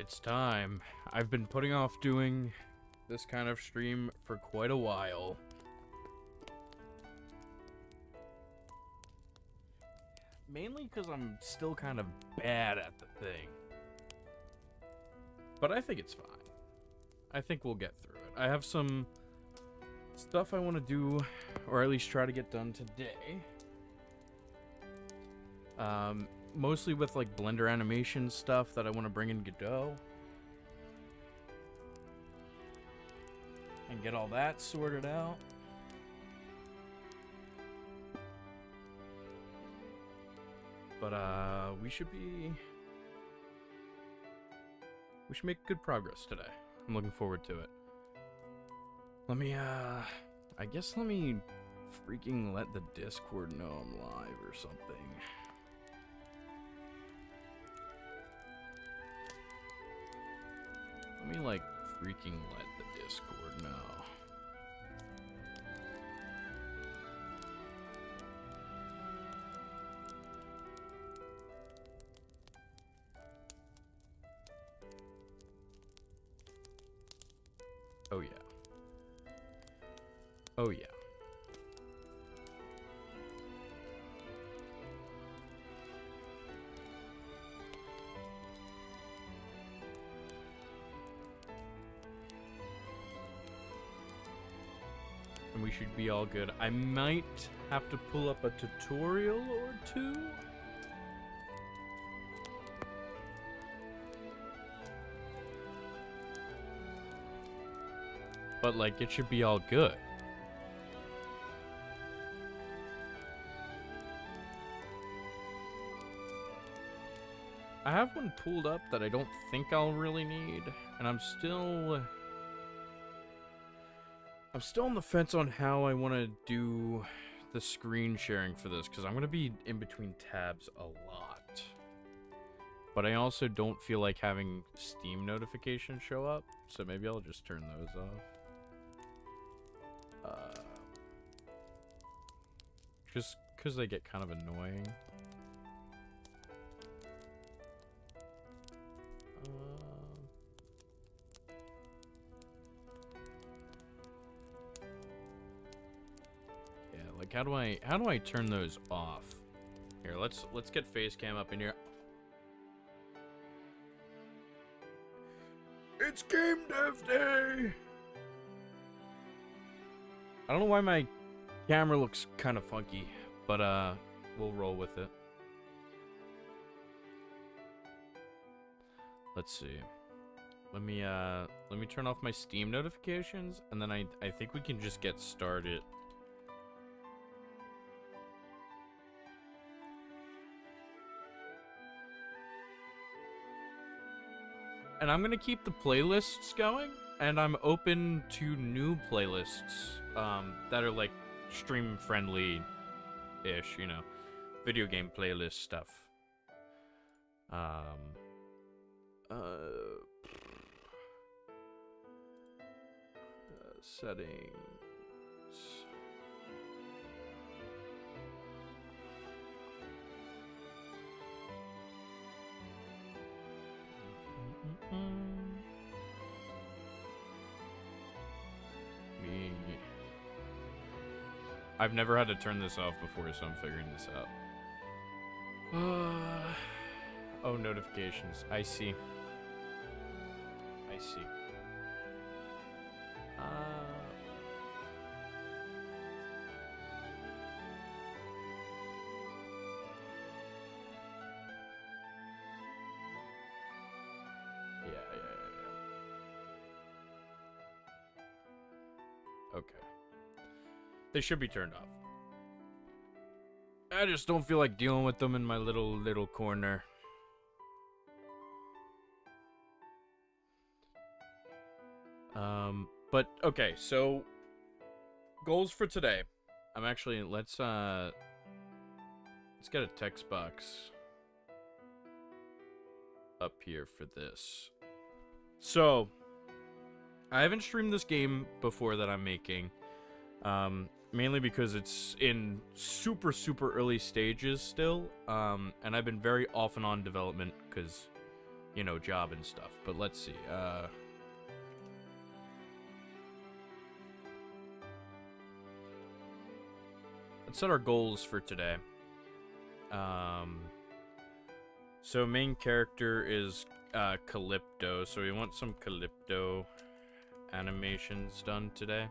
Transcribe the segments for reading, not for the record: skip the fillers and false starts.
It's time. I've been putting off doing this kind of stream for quite a while. Mainly because I'm still kind of bad at the thing. But I think it's fine. I think we'll get through it. I have some stuff I want to do, or at least try to get done today. Mostly with like Blender animation stuff that I want to bring in Godot. And get all that sorted out. But we should make good progress today. I'm looking forward to it. Let me freaking let the Discord know I'm live or something. Let me, like, freaking let the Discord know. Oh, yeah. Oh, yeah. And we should be all good. I might have to pull up a tutorial or two. But, like, it should be all good. I have one pulled up that I don't think I'll really need, and I'm still on the fence on how I want to do the screen sharing for this, because I'm going to be in between tabs a lot. But I also don't feel like having Steam notifications show up, so maybe I'll just turn those off. Just because they get kind of annoying. Yeah, like how do I turn those off? Here, let's get Facecam up in here. It's Game Dev Day! I don't know why my camera looks kind of funky, but we'll roll with it. Let's see. Let me turn off my Steam notifications, and then I think we can just get started. And I'm gonna keep the playlists going, and I'm open to new playlists that are like stream friendly ish, you know, video game playlist stuff. Settings. I've never had to turn this off before, so I'm figuring this out. Oh, notifications. I see. I see. Yeah. Okay. They should be turned off. I just don't feel like dealing with them in my little corner. But okay, so goals for today. I'm actually let's get a text box up here for this. So I haven't streamed this game before that I'm making. Mainly because it's in super early stages still, and I've been very off and on development because you know, job and stuff. But let's see. Let's set our goals for today. So main character is Calypto, so we want some Calypto animations done today.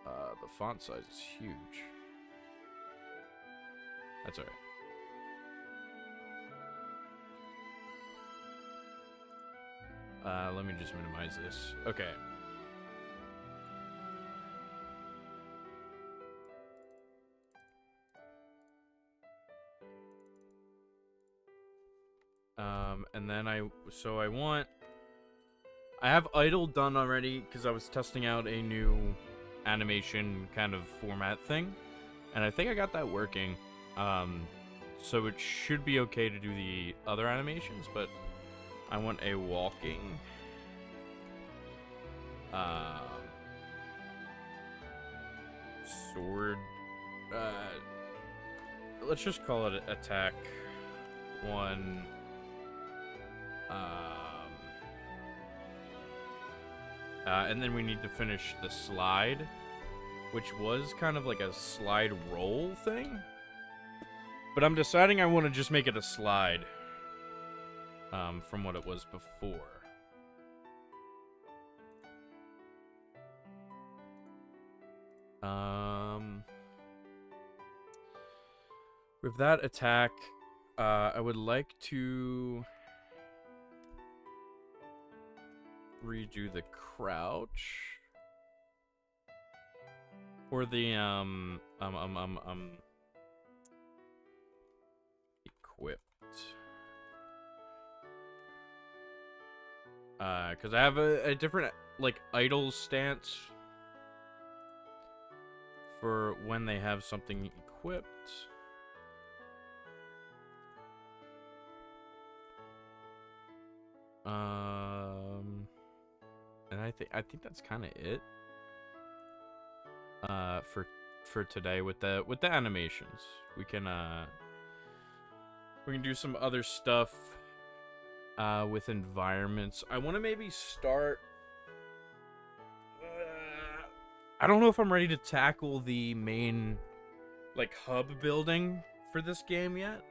The font size is huge. That's alright. Let me just minimize this. Okay. And then I have idle done already because I was testing out a new animation kind of format thing, and I think I got that working. So it should be okay to do the other animations, but I want a walking, sword, let's just call it attack 1, and then we need to finish the slide, which was kind of like a slide roll thing. But I'm deciding I want to just make it a slide, from what it was before. With that attack, I would like to redo the crouch or the equipped, because I have a different like idle stance for when they have something equipped. And I think that's kind of it. For today with the animations, we can do some other stuff with environments. I want to maybe start. I don't know if I'm ready to tackle the main like hub building for this game yet.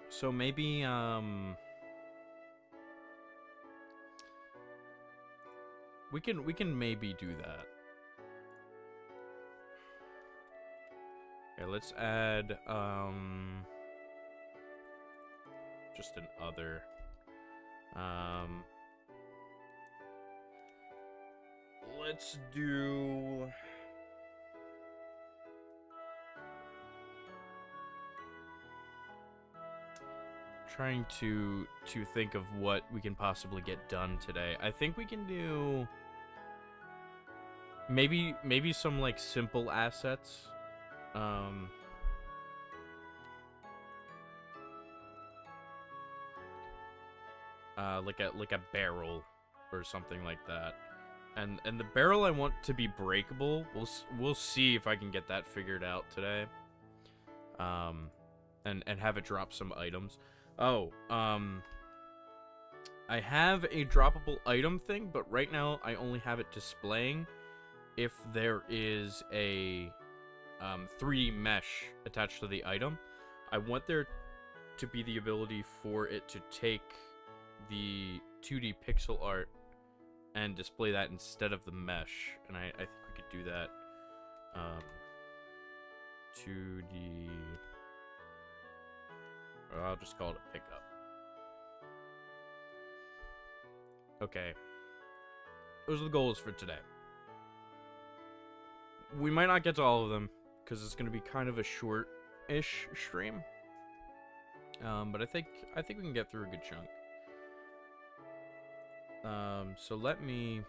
So maybe we can maybe do that. Okay, let's add just an other. Let's do. Trying to think of what we can possibly get done today. I think we can do maybe some like simple assets. Like a barrel or something like that. And the barrel I want to be breakable. We'll see if I can get that figured out today. And have it drop some items. Oh, I have a droppable item thing, but right now I only have it displaying if there is a 3D mesh attached to the item. I want there to be the ability for it to take the 2D pixel art and display that instead of the mesh, and I think we could do that. 2D. Or I'll just call it a pickup. Okay. Those are the goals for today. We might not get to all of them, because it's going to be kind of a short-ish stream. But I think we can get through a good chunk. So let me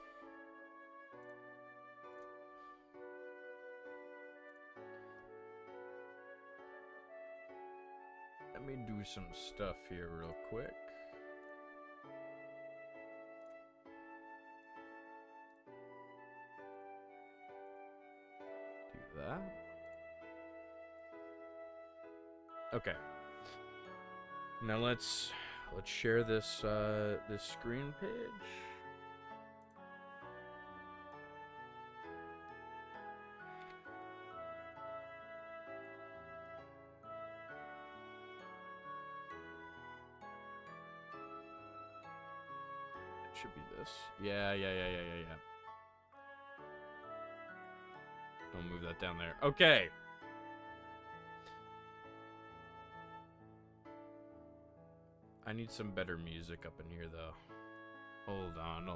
do some stuff here real quick. Do that. Okay. Now let's share this this screen page. It should be this. Yeah. Don't move that down there. Okay. I need some better music up in here, though. Hold on.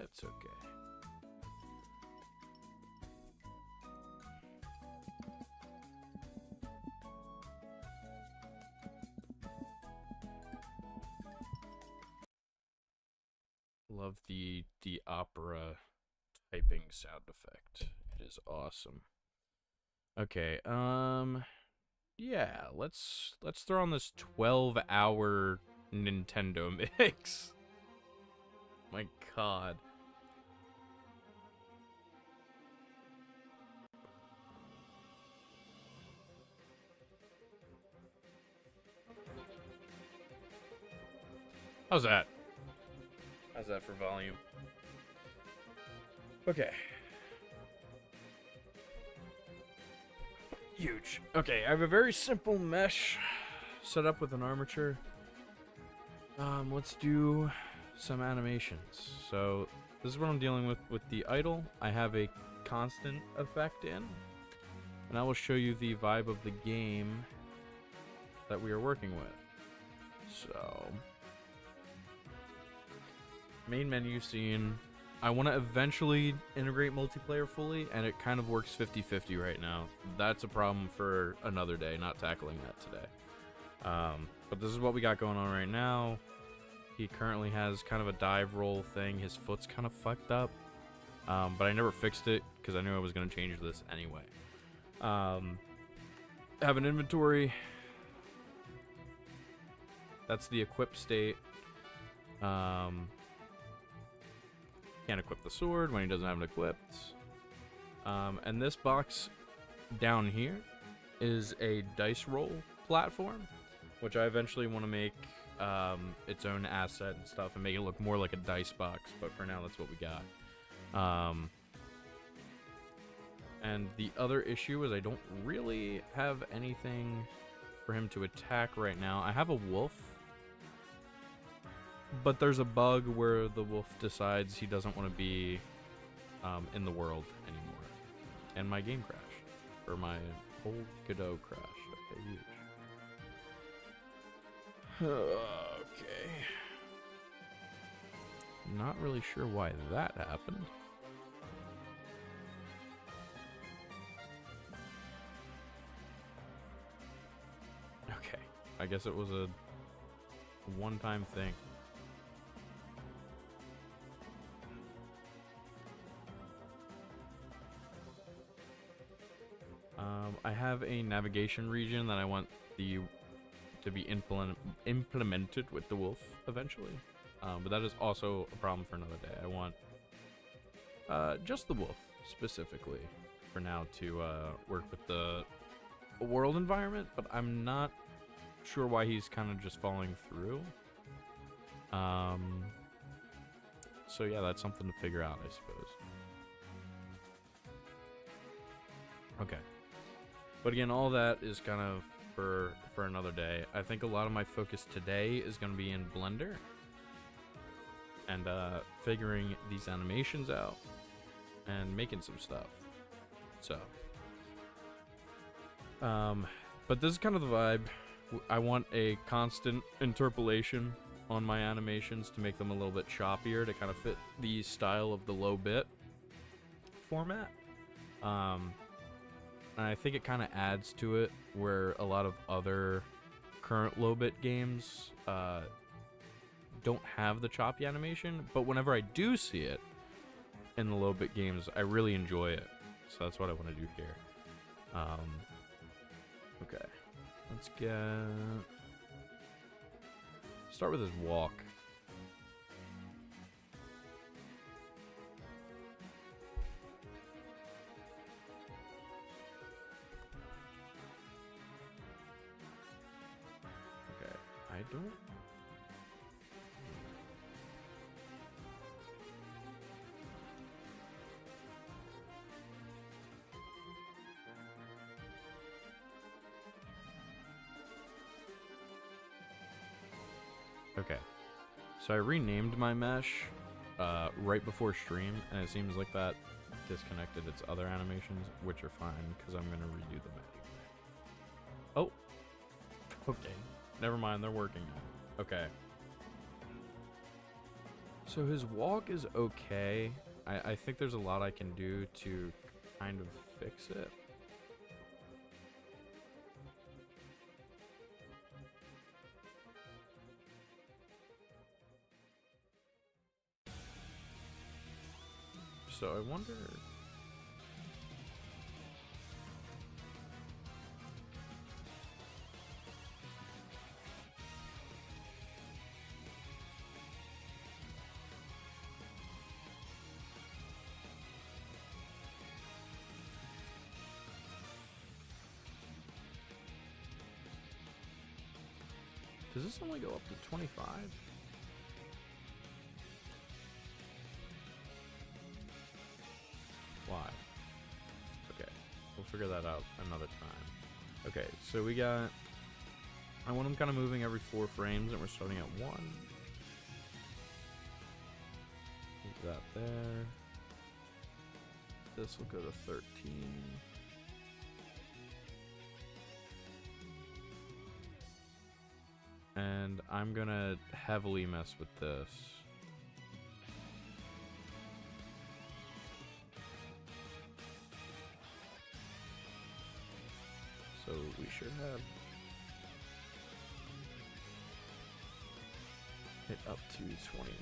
It's okay. Love the opera typing sound effect. It is awesome. Okay, yeah, let's throw on this 12-hour Nintendo mix. My god. How's that? How's that for volume? Okay. Huge. Okay, I have a very simple mesh set up with an armature. Let's do some animations. So this is what I'm dealing with the idle. I have a constant effect in, and I will show you the vibe of the game that we are working with. So main menu scene. I want to eventually integrate multiplayer fully, and it kind of works 50-50 right now. That's a problem for another day, not tackling that today. But this is what we got going on right now. He currently has kind of a dive roll thing. His foot's kind of fucked up, but I never fixed it because I knew I was going to change this anyway. Have an inventory. That's the equip state. Can't equip the sword when he doesn't have it equipped. And this box down here is a dice roll platform, which I eventually want to make its own asset and stuff and make it look more like a dice box, but for now that's what we got. And the other issue is I don't really have anything for him to attack right now. I have a wolf, but there's a bug where the wolf decides he doesn't want to be in the world anymore. And my game crashed. Or my whole Godot crashed. Okay, huge. Okay. Not really sure why that happened. Okay. I guess it was a one-time thing. I have a navigation region that I want to be implemented with the wolf eventually, but that is also a problem for another day. I want just the wolf specifically for now to work with the world environment, but I'm not sure why he's kind of just falling through. So yeah, that's something to figure out, I suppose. Okay. But again, all that is kind of for another day. I think a lot of my focus today is going to be in Blender and figuring these animations out and making some stuff. So, but this is kind of the vibe. I want a constant interpolation on my animations to make them a little bit choppier to kind of fit the style of the low bit format. And I think it kind of adds to it where a lot of other current low bit games don't have the choppy animation, but whenever I do see it in the low bit games, I really enjoy it. So that's what I want to do here. Okay. Let's start with his walk. Okay. I don't... Okay, so I renamed my mesh right before stream, and it seems like that disconnected its other animations, which are fine, because I'm going to redo them anyway. Oh, okay, never mind, they're working now. Okay. So his walk is okay. I think there's a lot I can do to kind of fix it. So I wonder... Does this only go up to 25? Why? Okay, we'll figure that out another time. Okay, so we got... I want him kind of moving every 4 frames, and we're starting at 1. Leave that there. This will go to 13. And I'm gonna heavily mess with this. So we should have it up to 29.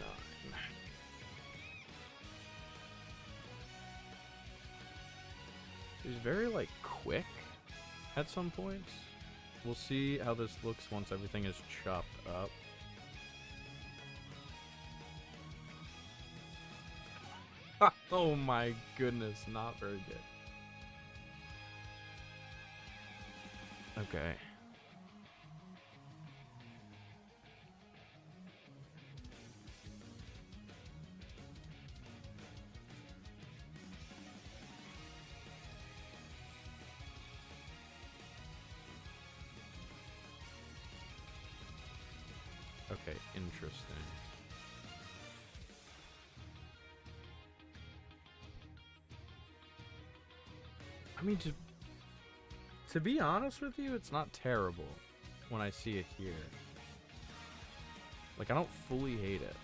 He's very like quick at some points. We'll see how this looks once everything is chopped up. Oh my goodness, not very good. Okay. Okay, interesting. I mean, to be honest with you, it's not terrible when I see it here. Like, I don't fully hate it.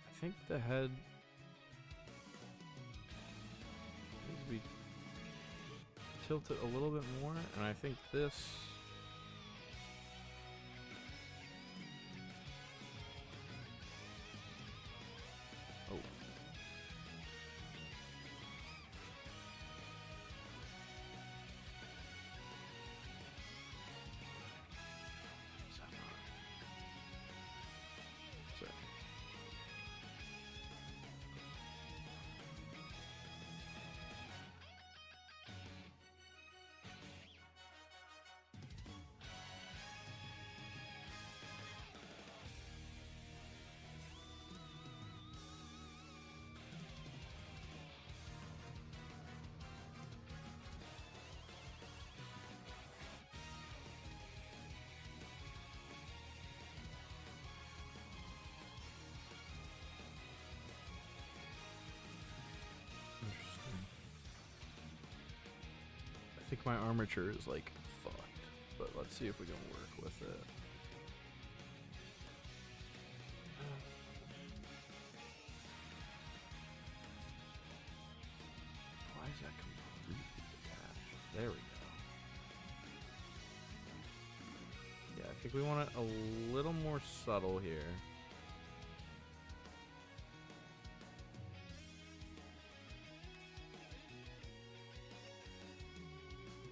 I think the head needs to be tilted a little bit more, and I think this... Oh. Is that not? Sorry. Interesting. I think my armature is like fucked, but let's see if we can work with it. think we want it a little more subtle here.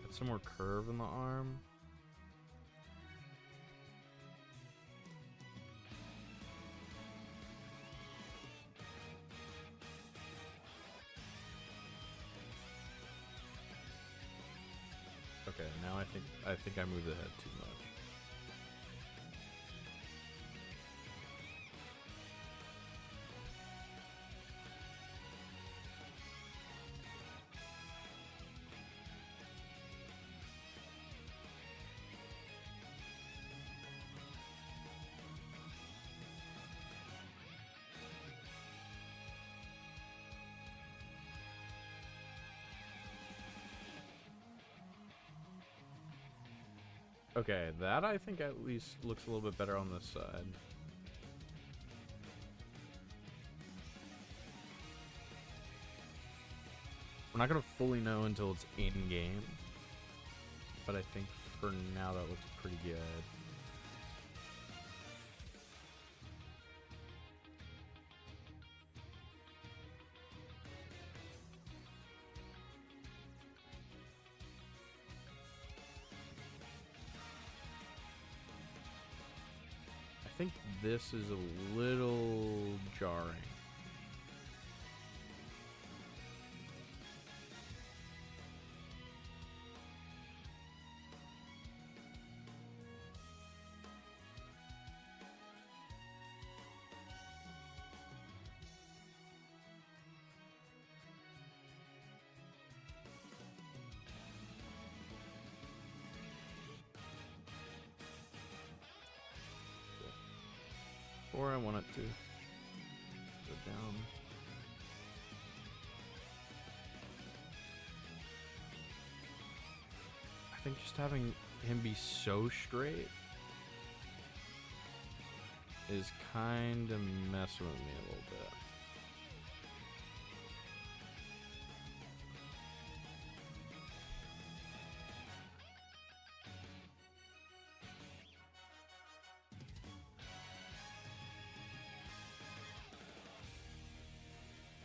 Add some more curve in the arm. Okay, now I think I moved the head too much. Okay, that I think at least looks a little bit better on this side. We're not gonna fully know until it's in game, but I think for now that looks pretty good. I think this is a little jarring. Or I want it to go down. I think just having him be so straight is kind of messing with me a little bit.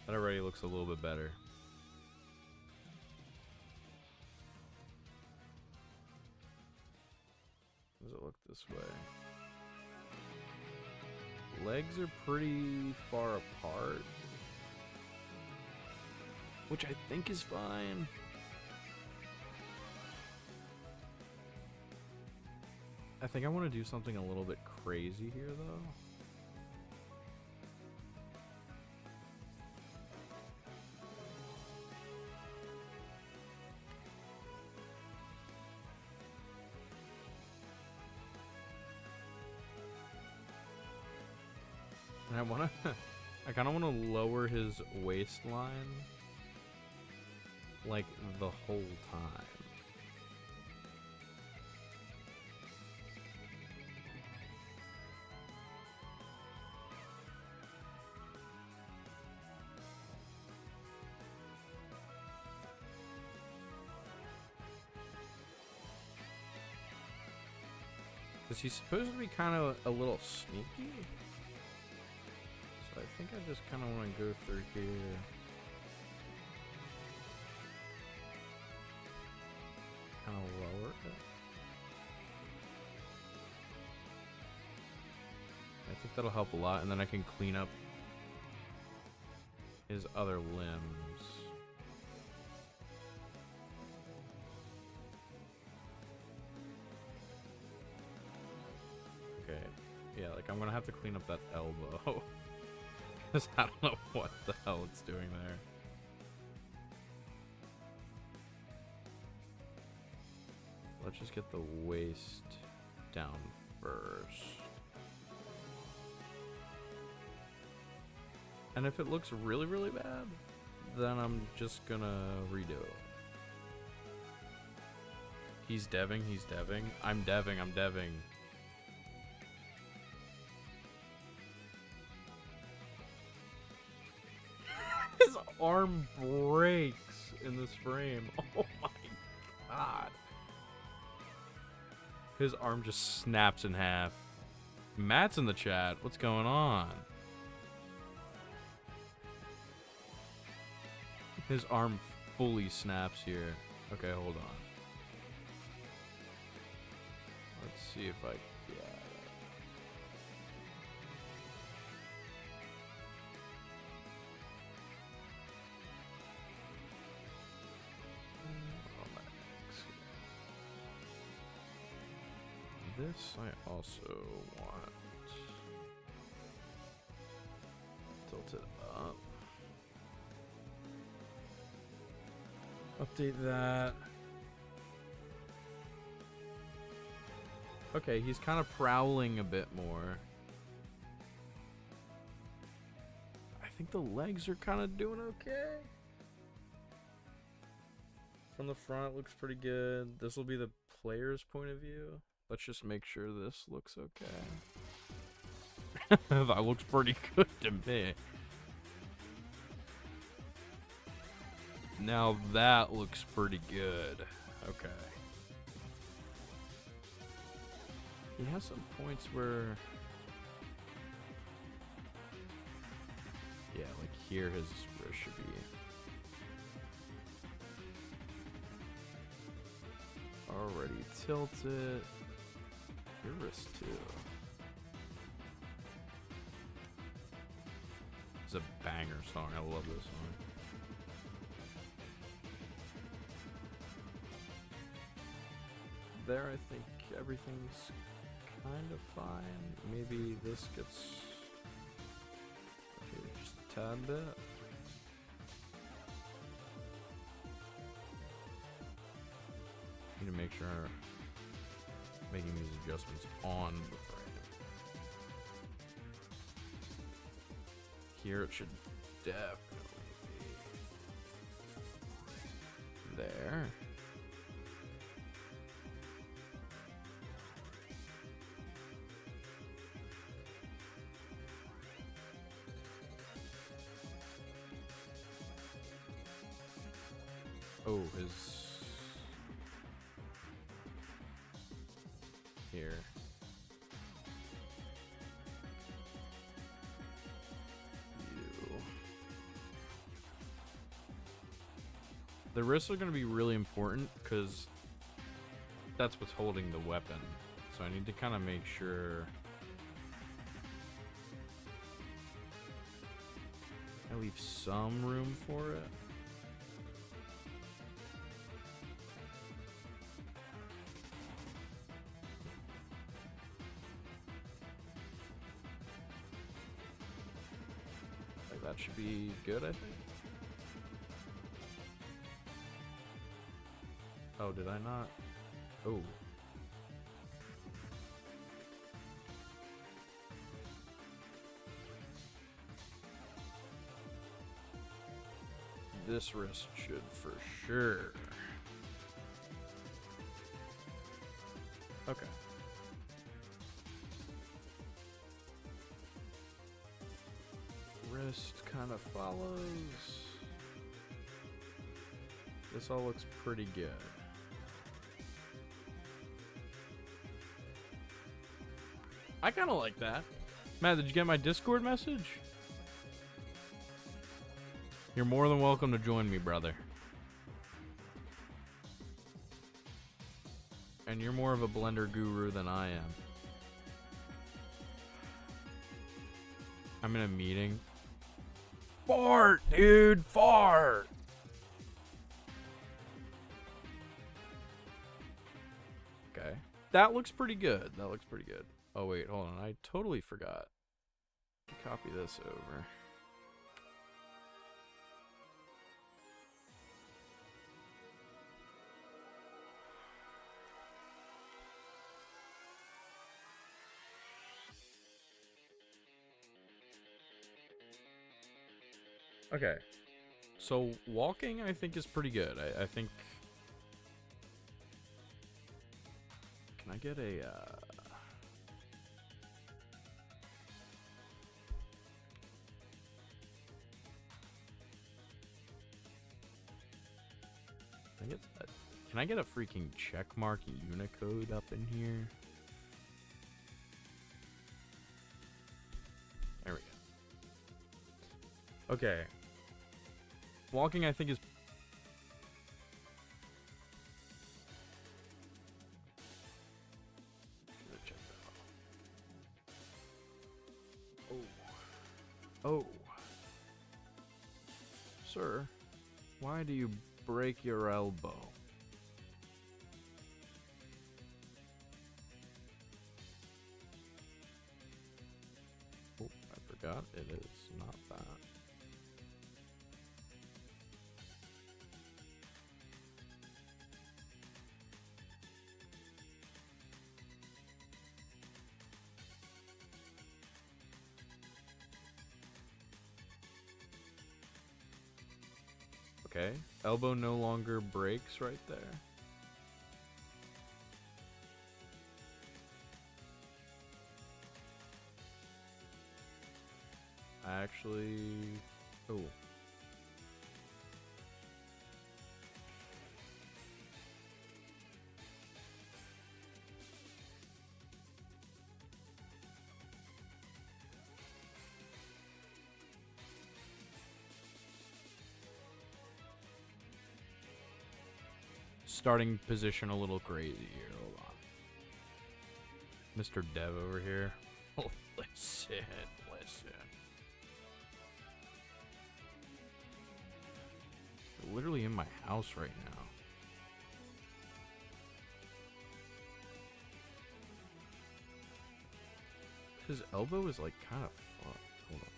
That already looks a little bit better. Does it look this way? Legs are pretty far apart, which I think is fine. I think I want to do something a little bit crazy here, though. And I kind of want to lower his waistline, like, the whole time. Because he's supposed to be kind of a little sneaky. I think I just kind of want to go through here. Kind of lower it. I think that'll help a lot, and then I can clean up his other limbs. Okay. Yeah, like I'm gonna have to clean up that elbow. I don't know what the hell it's doing there. Let's just get the waist down first. And if it looks really, really bad, then I'm just gonna redo it. He's deving, he's deving. I'm deving, I'm deving. His arm breaks in this frame. Oh my god. His arm just snaps in half. Matt's in the chat. What's going on? His arm fully snaps here. Okay, hold on. Let's see if I... Yeah. This I also want. Tilt it up. Update that. Okay, he's kind of prowling a bit more. I think the legs are kind of doing okay. From the front, looks pretty good. This will be the player's point of view. Let's just make sure this looks okay. That looks pretty good to me. Now that looks pretty good. Okay. He has some points where... Yeah, like here his wrist should be... already tilted. Your wrist too. It's a banger song. I love this song. There, I think everything's kind of fine. Maybe this gets okay, just a tad bit. Need to make sure I'm making these adjustments on the frame. Here it should definitely be there. Oh, his... Here. You. The wrists are going to be really important because that's what's holding the weapon. So I need to kind of make sure I leave some room for it. That should be good, I think. Oh, did I not? Oh. This wrist should for sure. Okay. Wrist kind of follows. This all looks pretty good. I kind of like that. Matt, did you get my Discord message? You're more than welcome to join me, brother. And you're more of a Blender guru than I am. I'm in a meeting. Fart, dude, fart. Okay. That looks pretty good. That looks pretty good. Oh, wait, hold on. I totally forgot. Copy this over. Okay. So, walking, I think, is pretty good. I think... Can I get a, I think it's Can I get a freaking checkmark Unicode up in here? There we go. Okay. Walking, I think, is... Check that out. Oh. Oh. Sir, why do you break your elbow? Oh, I forgot it is not that. Okay, elbow no longer breaks right there. Actually, oh. Starting position a little crazy here. Hold on. Mr. Dev over here. Oh, listen. They're literally in my house right now. His elbow is like kind of fucked. Hold on.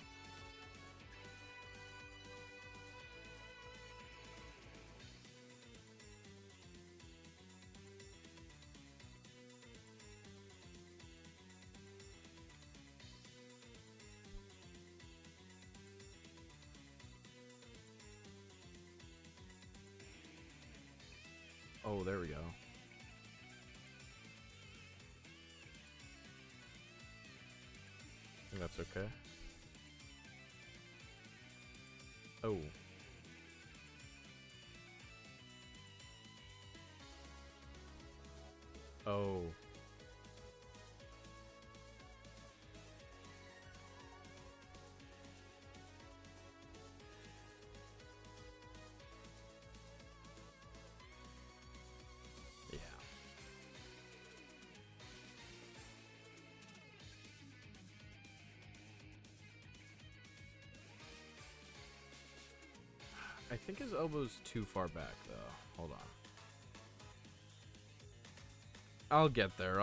Oh, there we go. I think that's okay. Oh. Oh. I think his elbow's too far back, though. Hold on. I'll get there.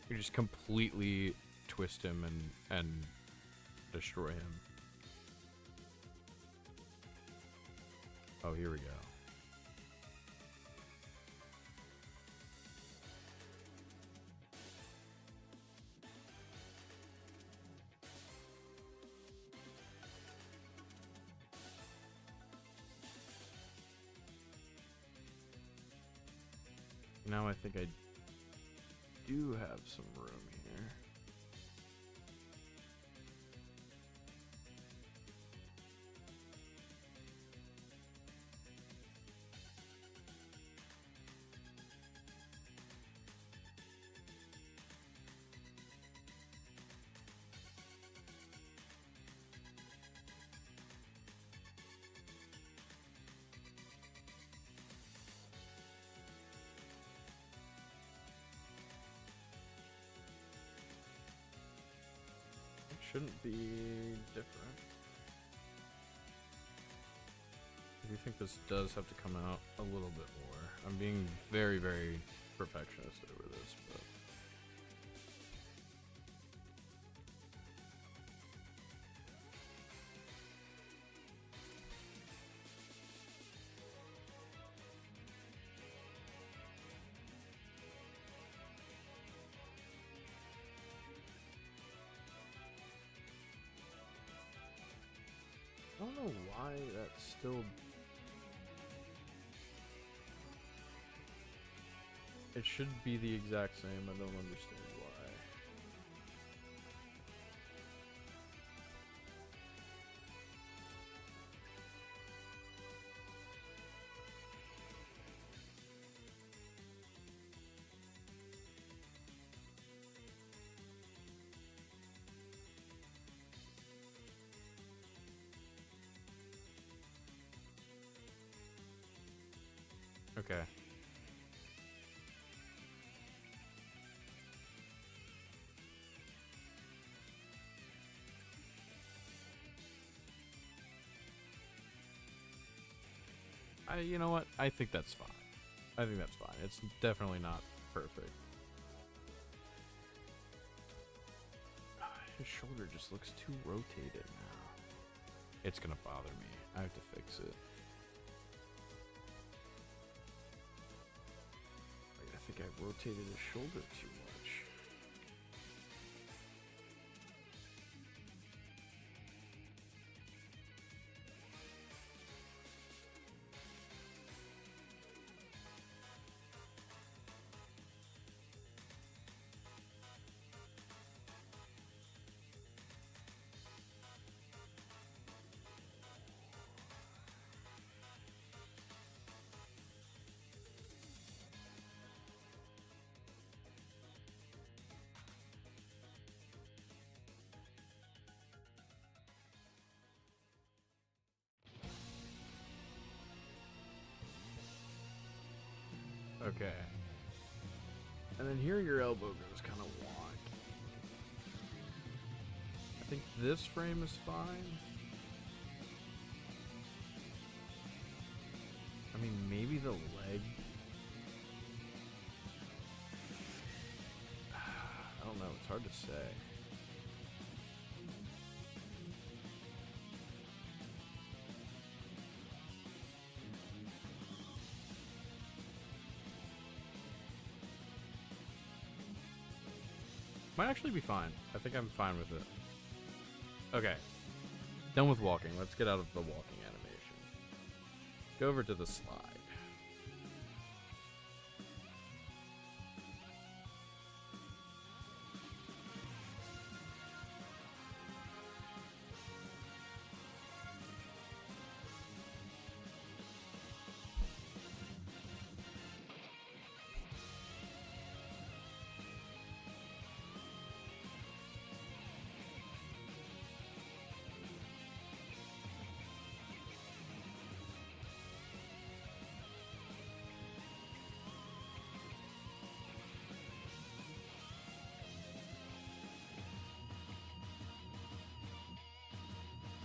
You just completely twist him and destroy him. Oh, here we go. Now I think I do have some room here. Shouldn't be different. I do think this does have to come out a little bit more. I'm being very, very perfectionist over this, but... why that's still... It should be the exact same. I don't understand why. Okay. You know what? I think that's fine. I think that's fine. It's definitely not perfect. His shoulder just looks too rotated now. It's gonna bother me. I have to fix it. I think I rotated his shoulder too much. Okay. And then here your elbow goes kind of wonky. I think this frame is fine. I mean, maybe the leg. I don't know, it's hard to say. Might actually be fine. I think I'm fine with it. Okay. Done with walking. Let's get out of the walking animation. Go over to the slide.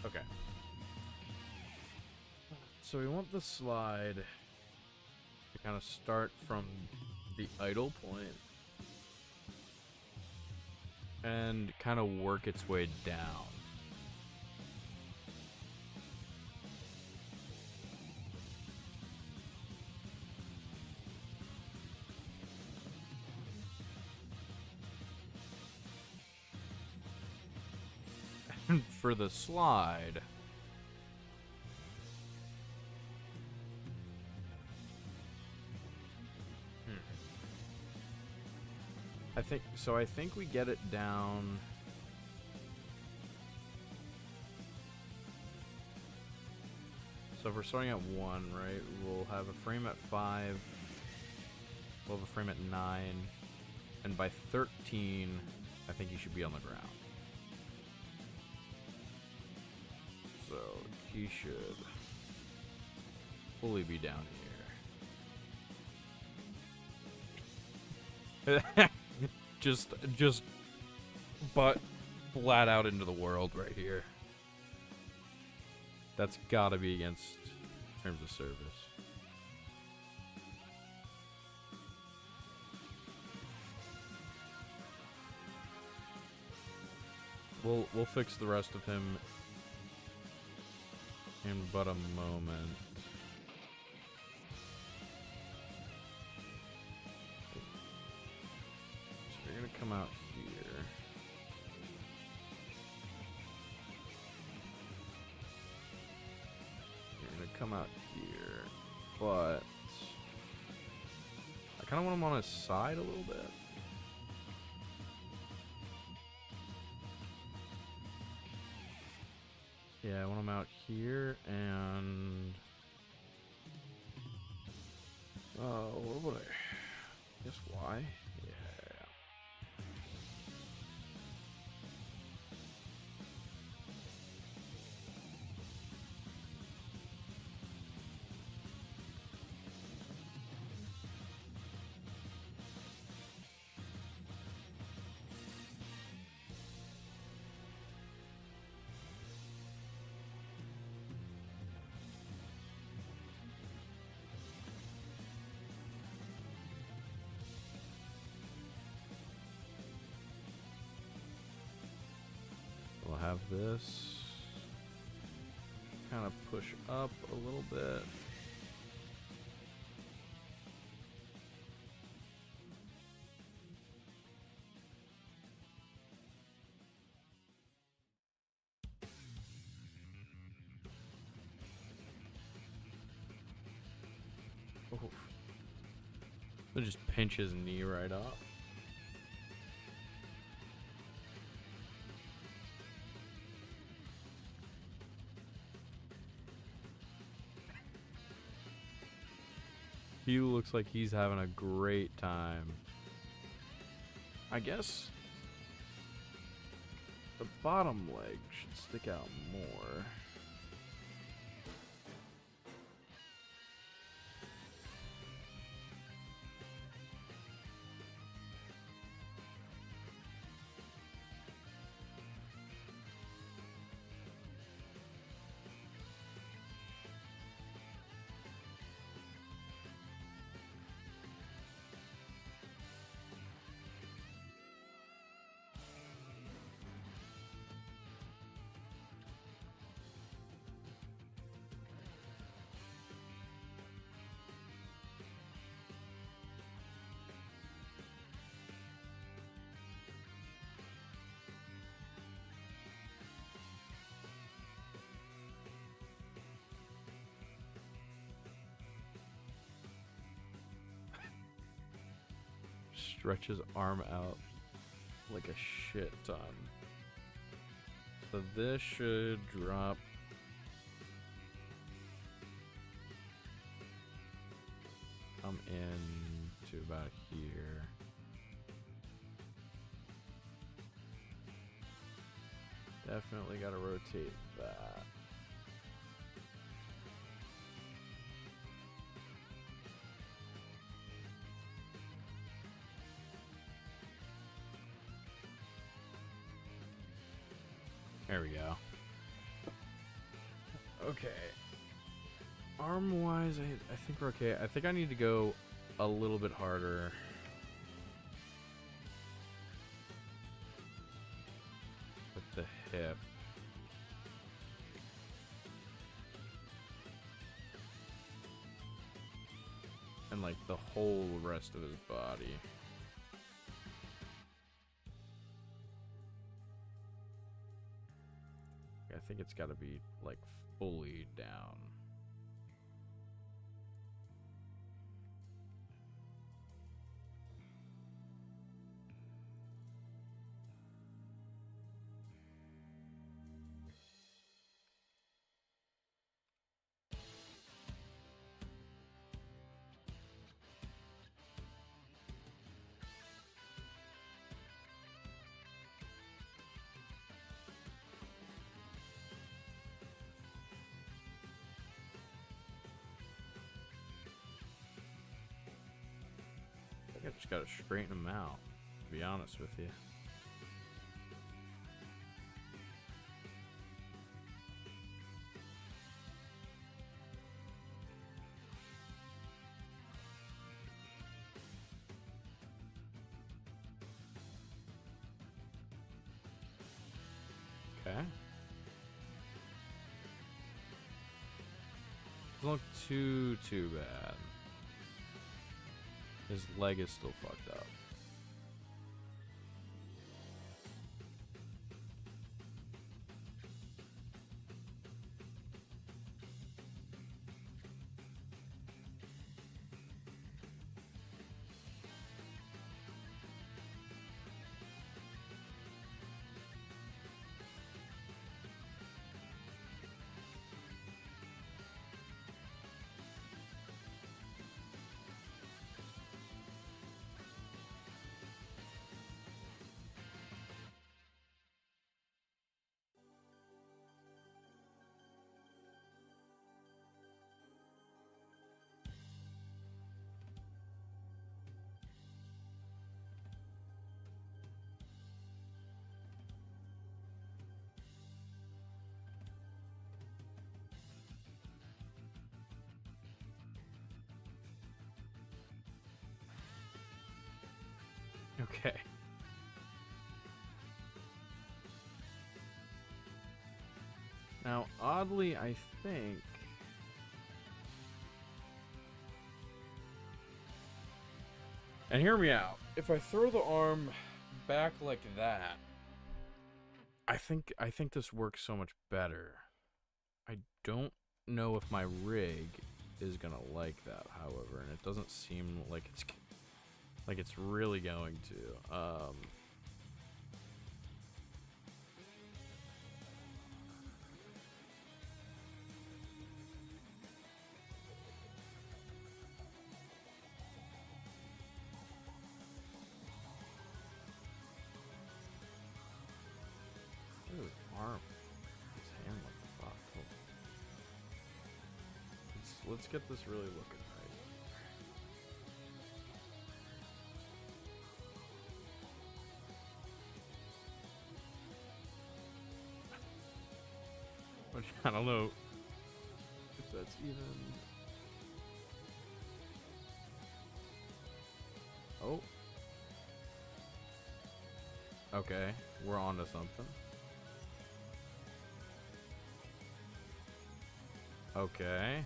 Okay. So we want the slide to kind of start from the idle point and kind of work its way down. And for the slide, I think we get it down. So if we're starting at 1, right, we'll have a frame at 5, we'll have a frame at 9, and by 13, I think he should be on the ground. So he should fully be down here. just butt flat out into the world right here. That's gotta be against terms of service. We'll fix the rest of him in but a moment. So you're gonna come out here. come out here, but I kind of want him on his side a little bit. Yeah, I want him out here, and what would I guess why? Yeah. We'll have this kind of push up a little bit. Oof. It just pinch his knee right up. He looks like he's having a great time. I guess the bottom leg should stick out more. Stretch his arm out like a shit ton. So this should drop. Come in to about here. Definitely got to rotate that. There we go. Okay. Arm-wise, I think we're okay. I think I need to go a little bit harder. With the hip. And like the whole rest of his body. I think it's got to be like fully down. I just gotta straighten them out, to be honest with you. Okay. Doesn't look too bad. His leg is still fucked up. Now, oddly, I think... And hear me out. If I throw the arm back like that, I think this works so much better. I don't know if my rig is gonna like that, however, and it doesn't seem like it's really going to. Ooh, arm. His hand like fuck. Let's get this really looking right. Which, I don't know if that's even... Oh. Okay, we're on to something. Okay.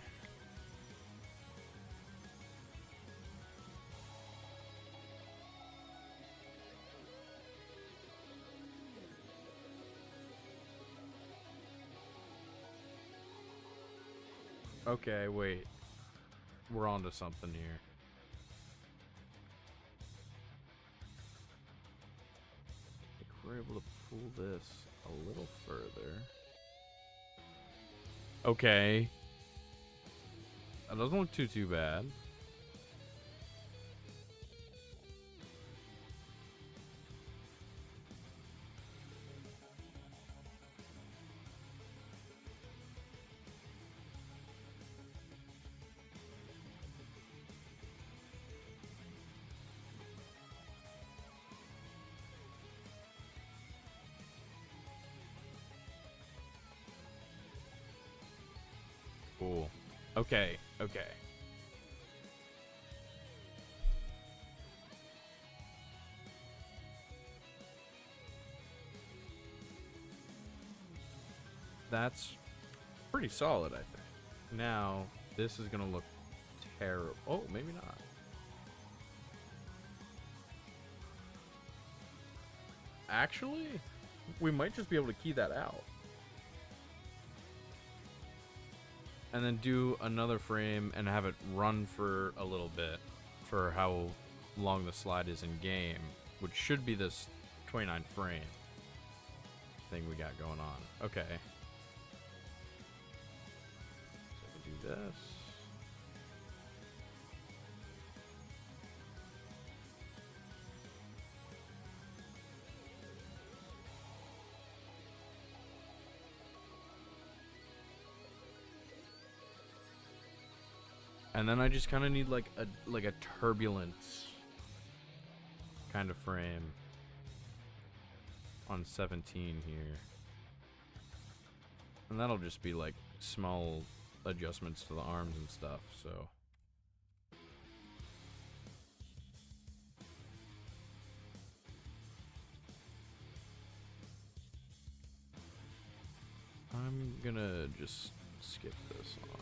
Okay, wait. We're on to something here. If we're able to pull this a little further. Okay. That doesn't look too bad. Cool. Okay, okay. That's pretty solid, I think. Now, this is gonna look terrible. Oh, maybe not. Actually, we might just be able to key that out. And then do another frame and have it run for a little bit for how long the slide is in game, which should be this 29 frame thing we got going on. Okay. So we do this. And then I just kind of need like a turbulence kind of frame on 17 here. And that'll just be like small adjustments to the arms and stuff, so. I'm gonna just skip this on.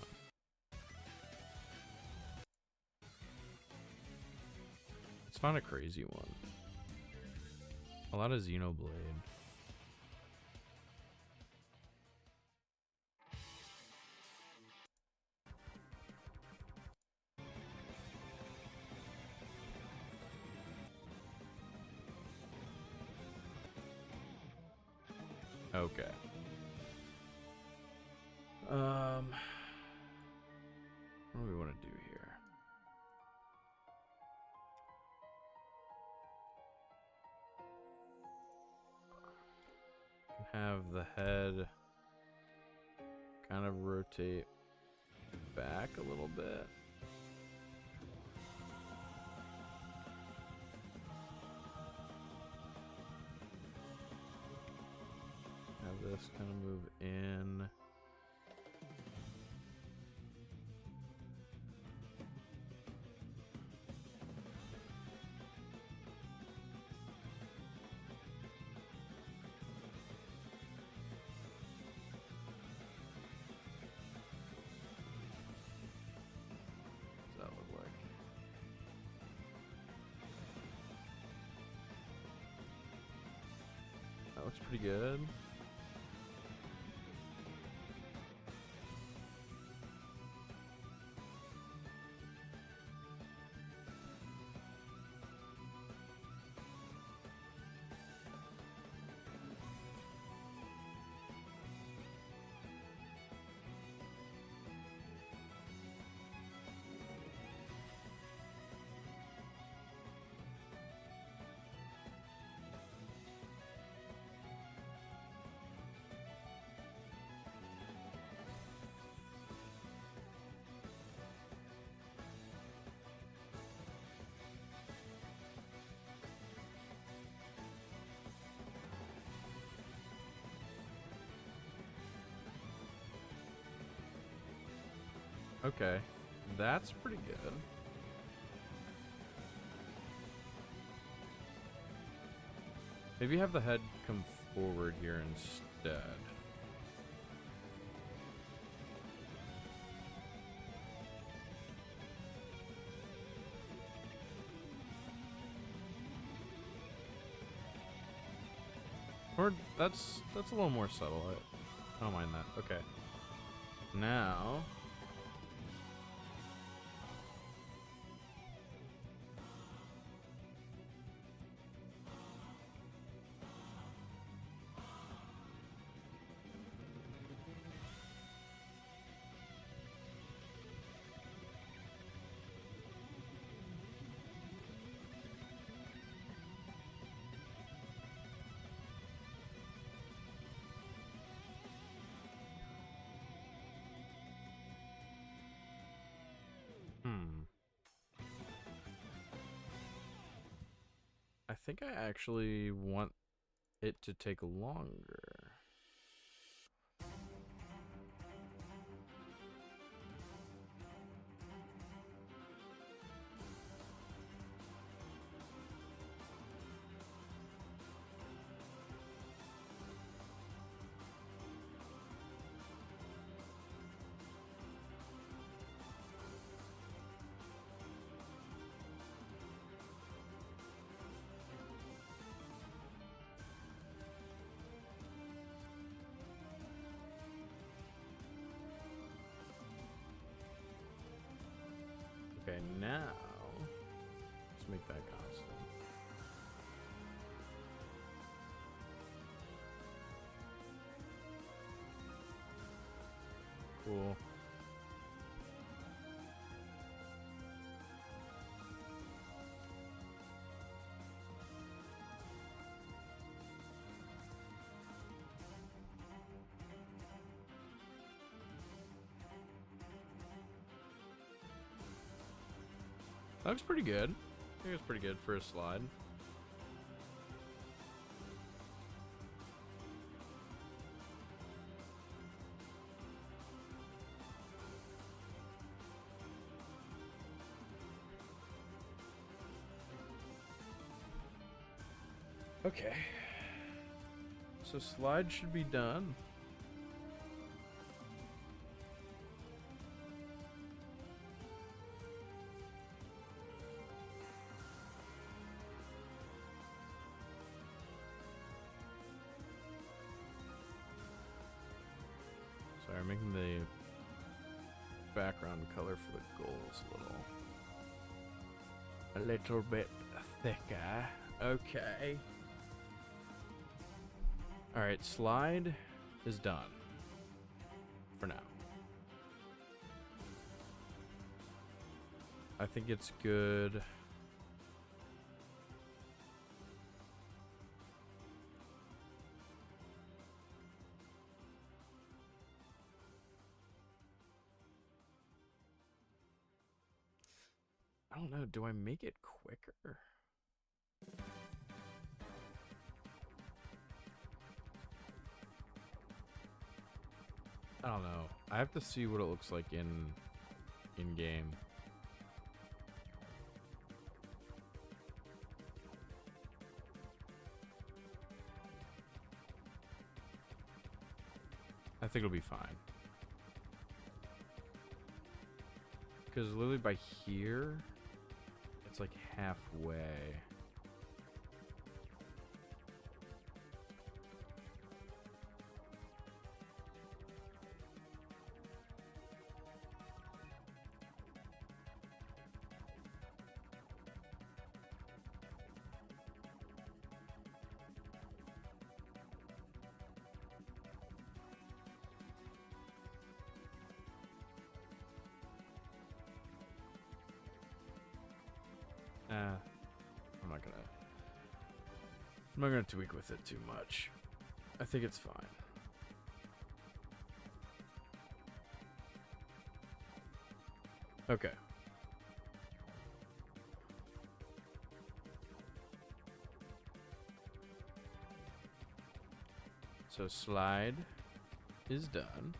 Let's find a crazy one. A lot of Xenoblade. Okay. What do we want to do here? Have the head kind of rotate back a little bit. Have this kind of move in. looks pretty good. Okay, that's pretty good. Maybe have the head come forward here instead. Or that's a little more subtle. I don't mind that. Okay. Now I think I actually want it to take longer. Okay, now let's make that constant. Cool. That looks pretty good. I think it's pretty good for a slide. Okay. So slide should be done. Sorry, making the background color for the goals a little bit thicker. Okay. Alright, slide is done. For now. I think it's good. I don't know, do I make it quicker? I don't know. I have to see what it looks like in game. I think it'll be fine. Because literally by here, it's like halfway. I'm not gonna tweak with it too much. I think it's fine. Okay. So slide is done.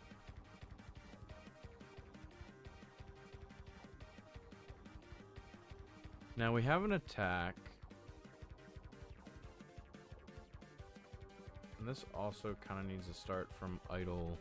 Now we have an attack. And this also kind of needs to start from idle.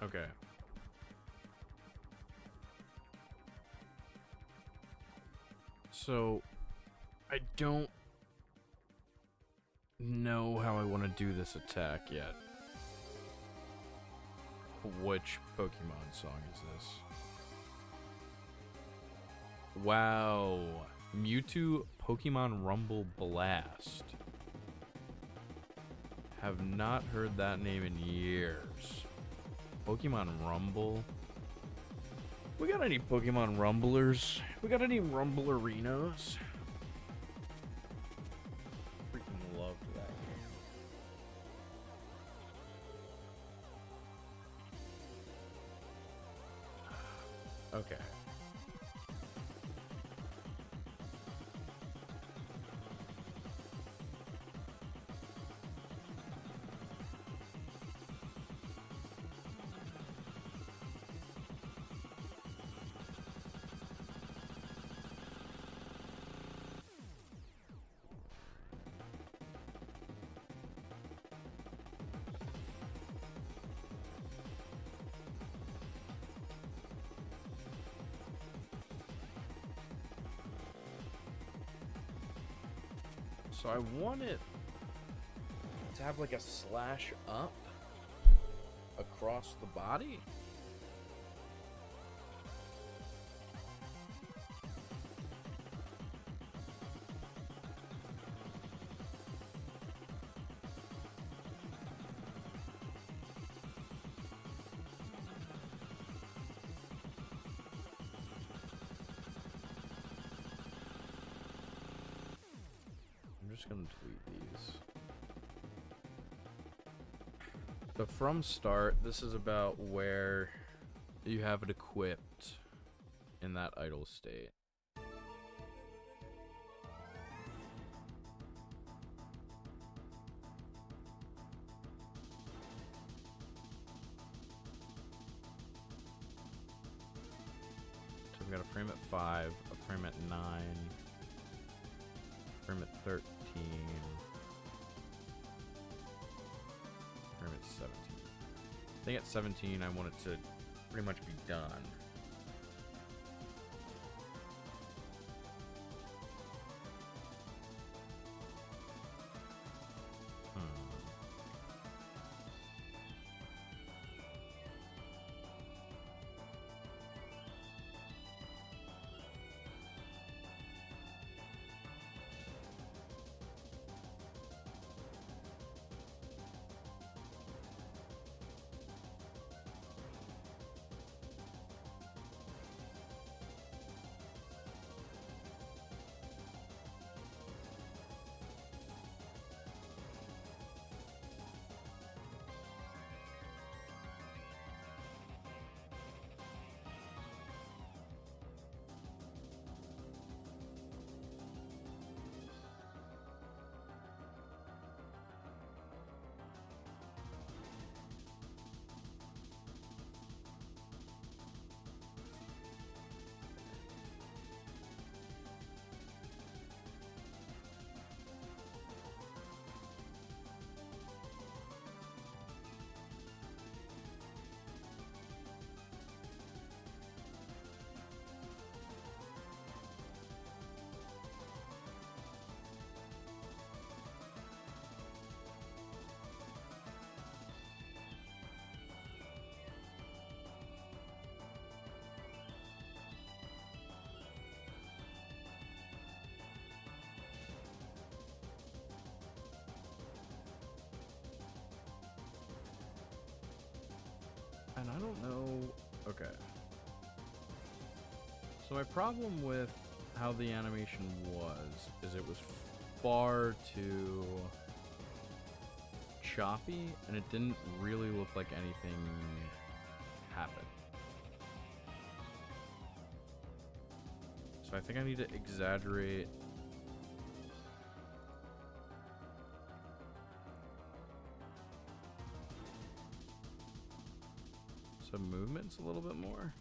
Okay. So, I don't know how I want to do this attack yet. Which Pokemon song is this? Wow. Mewtwo Pokemon Rumble Blast. Have not heard that name in years. Pokemon Rumble. We got any Pokemon Rumblers? We got any Rumblerinos? Freaking loved that game. Okay. So I want it to have like a slash up across the body. I'm just gonna tweet these. So from start, this is about where you have it equipped in that idle state. So I've got a frame at 5, a frame at 9, frame at 13, frame at 17. I think at 17 I want it to pretty much be done. and I don't know. Okay. So my problem with how the animation was is it was far too choppy, and it didn't really look like anything happened. So I think I need to exaggerate some movements a little bit more.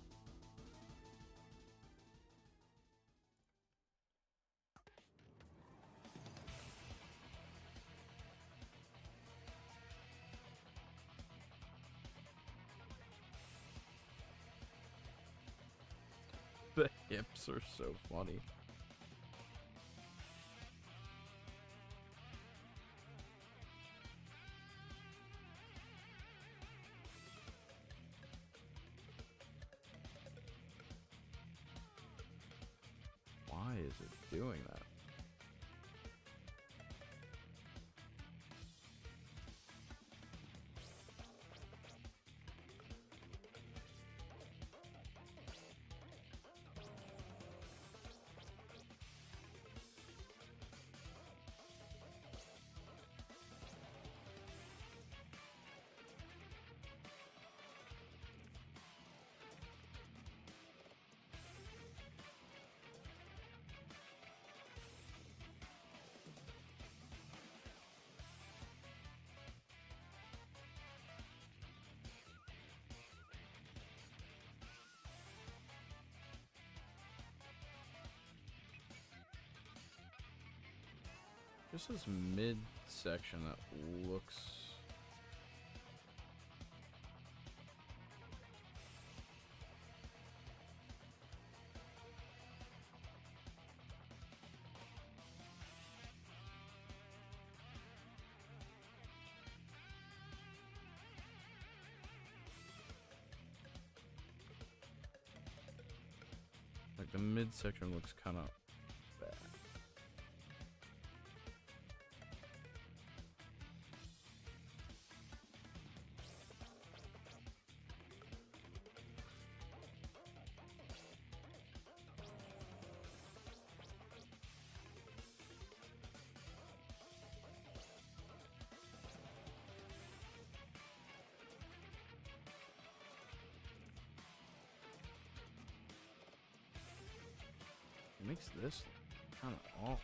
The hips are so funny. Why is it doing that? Just this mid section that looks like the midsection looks kind of bad. It makes this kind of awful.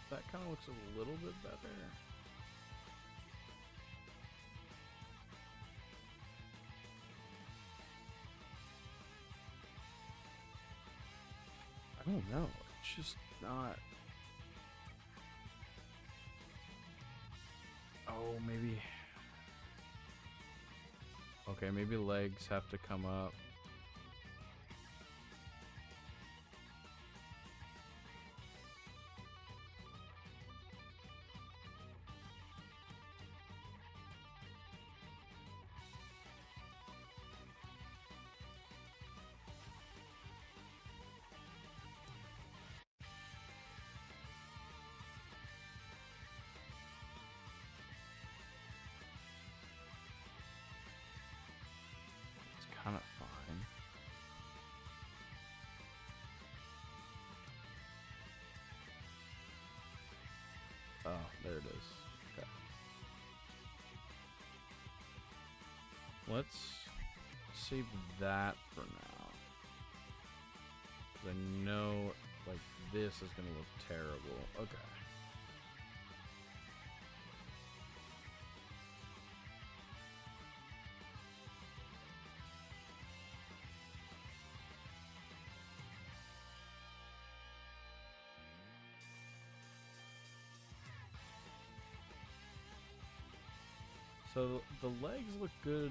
That kind of looks a little bit better. I don't know. It's just not. Oh, maybe. Okay, maybe legs have to come up. Kind of fine. Oh, there it is. Okay. Let's save that for now. 'Cause I know, like, this is gonna look terrible. Okay. So the legs look good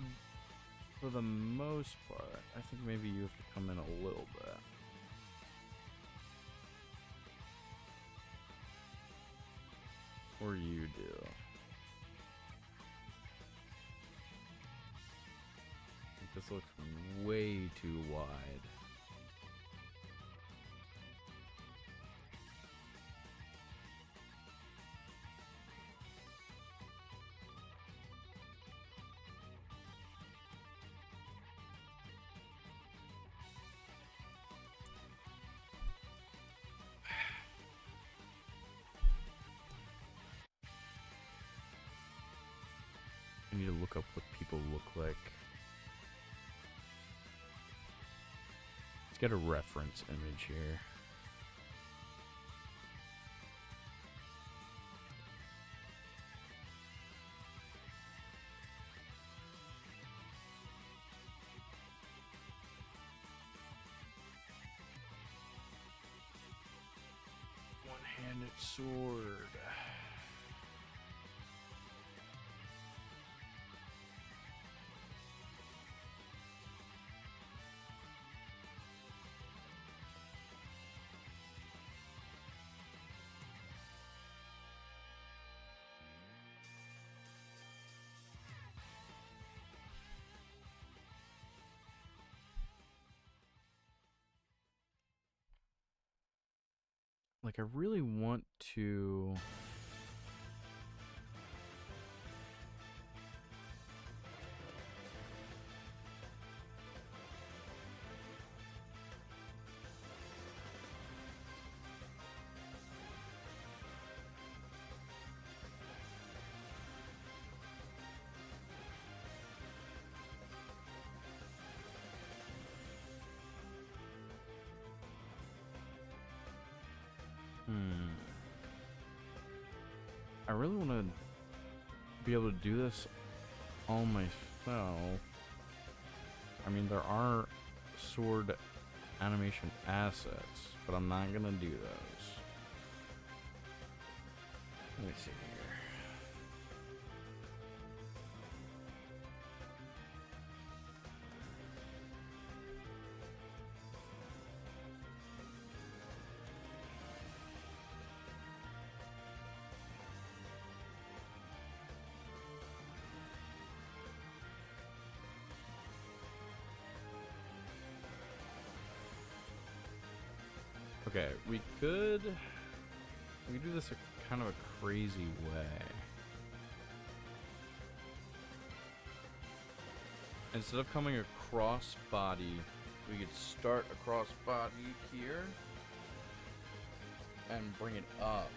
for the most part. I think maybe you have to come in a little bit. Or you do. I think this looks way too wide. I need to look up what people look like. Let's get a reference image here. One-handed sword. Like, I really want to... I really want to be able to do this all myself. I mean, there are sword animation assets, but I'm not gonna do those. Let me see here. Okay, we could do this a kind of a crazy way. Instead of coming across body, we could start across body here and bring it up.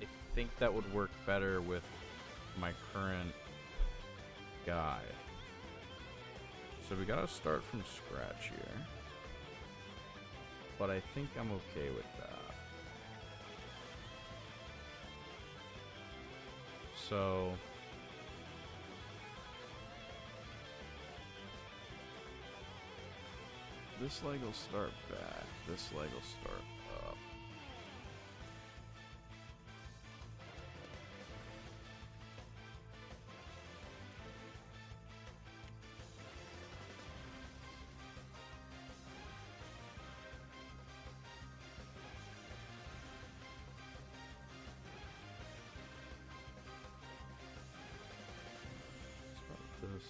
I think that would work better with my current guy. So we gotta start from scratch here. But I think I'm okay with that. So this leg will start back, this leg will start up. This.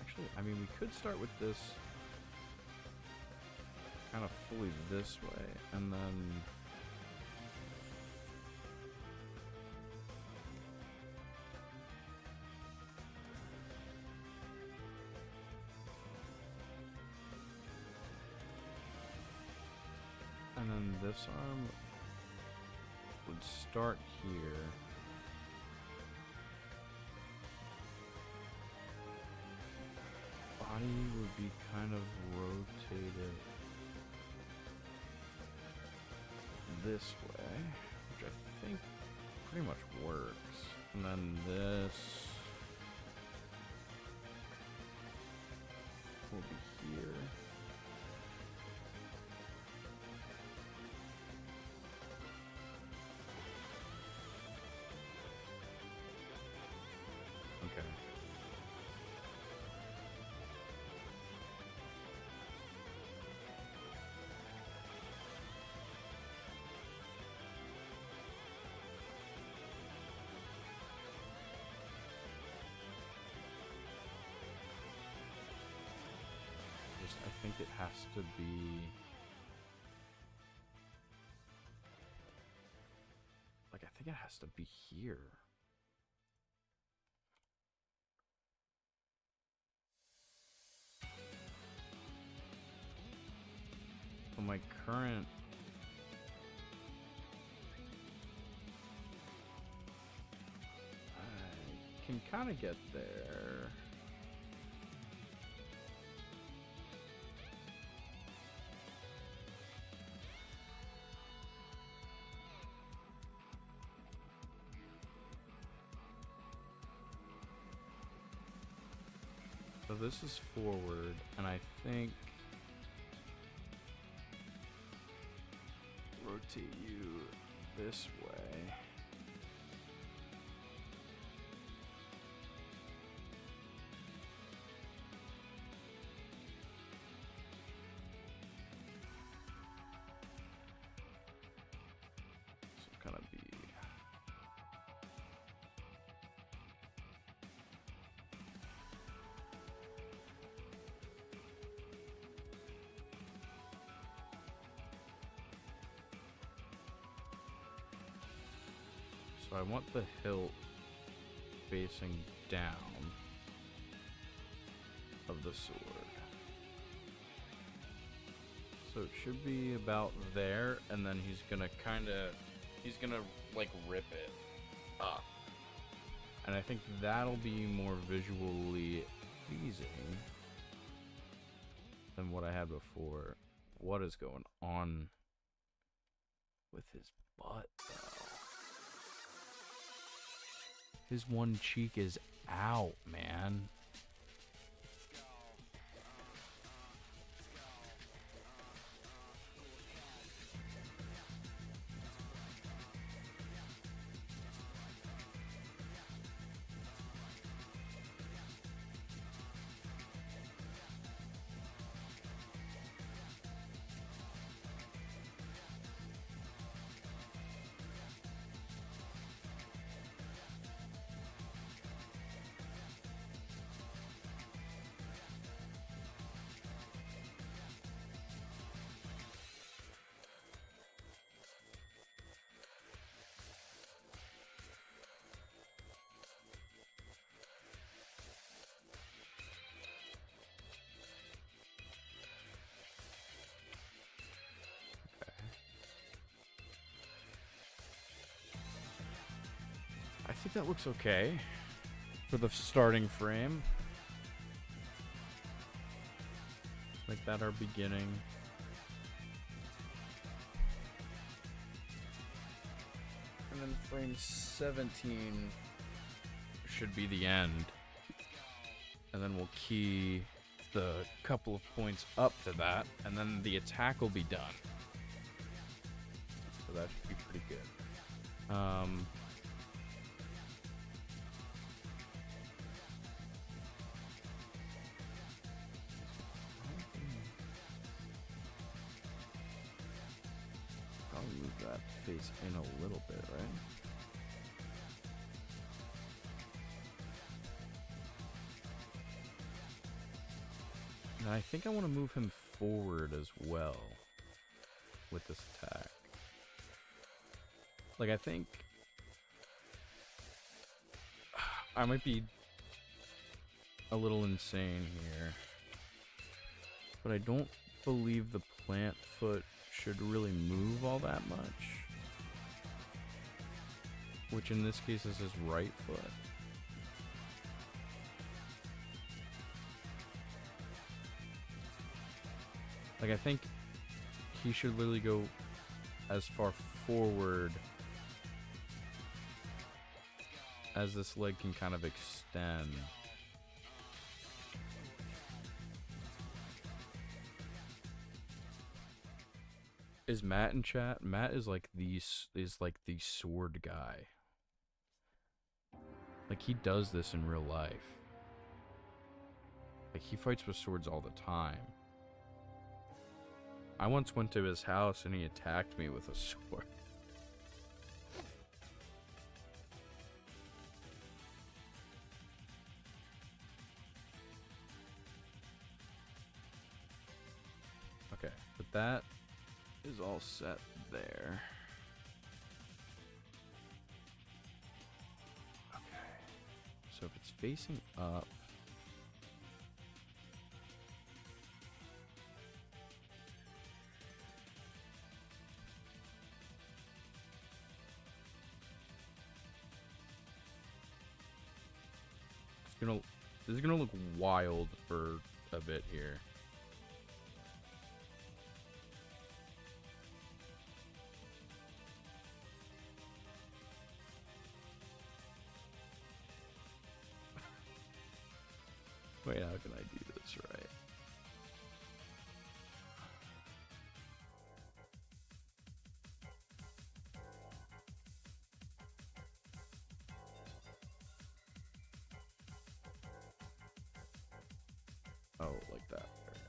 Actually, I mean, we could start with this kind of fully this way, and then this arm would start here. Body would be kind of rotated this way, which I think pretty much works. And then this will be here. I think it has to be... Like, I think it has to be here. But my current... I can kind of get there. So this is forward, and I think rotate you this way. So kind of be... So I want the hilt facing down of the sword. So it should be about there, and then he's gonna like rip it up. And I think that'll be more visually pleasing than what I had before. What is going on with his butt, though? His one cheek is out, man. I think that looks okay for the starting frame. Let's make that our beginning. And then frame 17 should be the end. And then we'll key the couple of points up to that, and then the attack will be done. So that should be pretty good. I'll move that face in a little bit, right? And I think I want to move him forward as well with this attack. Like, I think I might be a little insane here, but I don't believe the plant foot should really move all that much, which in this case is his right foot. Like, I think he should literally go as far forward as this leg can kind of extend. Is Matt in chat? Matt is like the sword guy. Like, he does this in real life. Like, he fights with swords all the time. I once went to his house and he attacked me with a sword. that is all set there. Okay. So if it's facing up, this is gonna look wild for a bit here. Wait, how can I do this right? Oh, like that. There we go.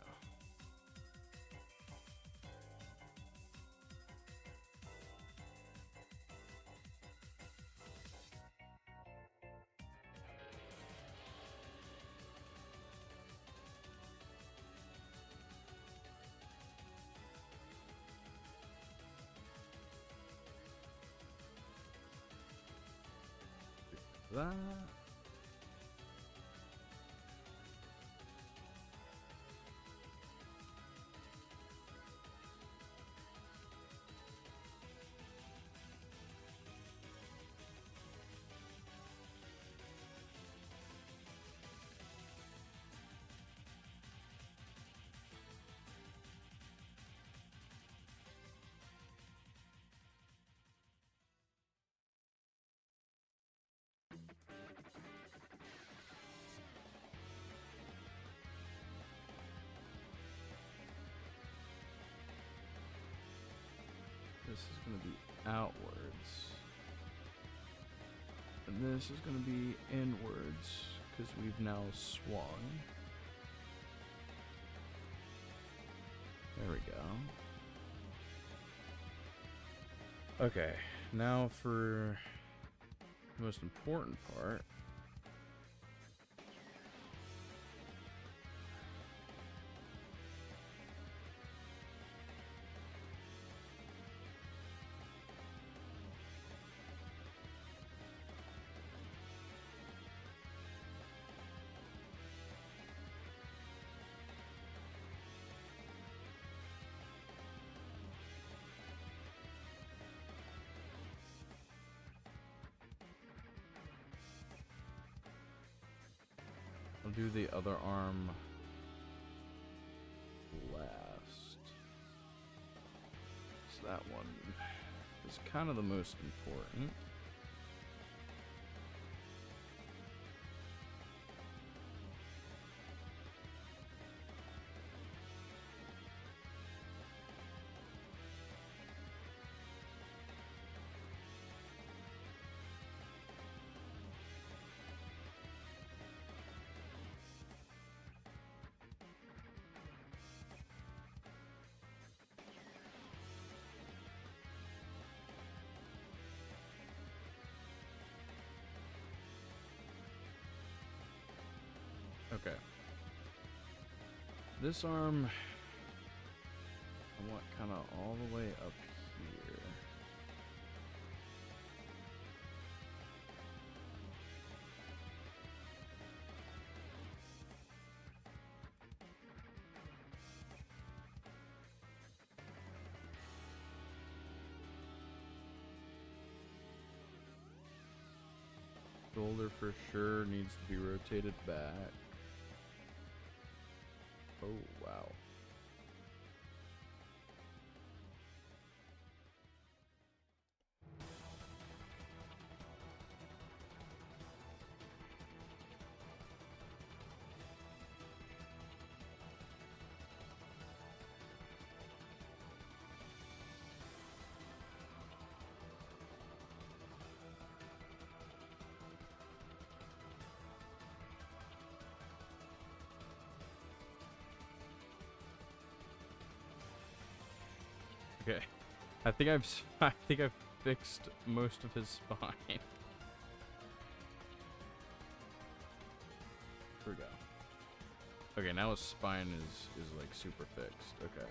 That. This is going to be outwards. And this is going to be inwards, because we've now swung. There we go. Okay, now for the most important part. I'll do the other arm last. So that one is kind of the most important. Okay. This arm, I want kind of all the way up here. Shoulder for sure needs to be rotated back. Oh, wow. Okay, I think I've fixed most of his spine. Here we go. Okay, now his spine is like super fixed. Okay.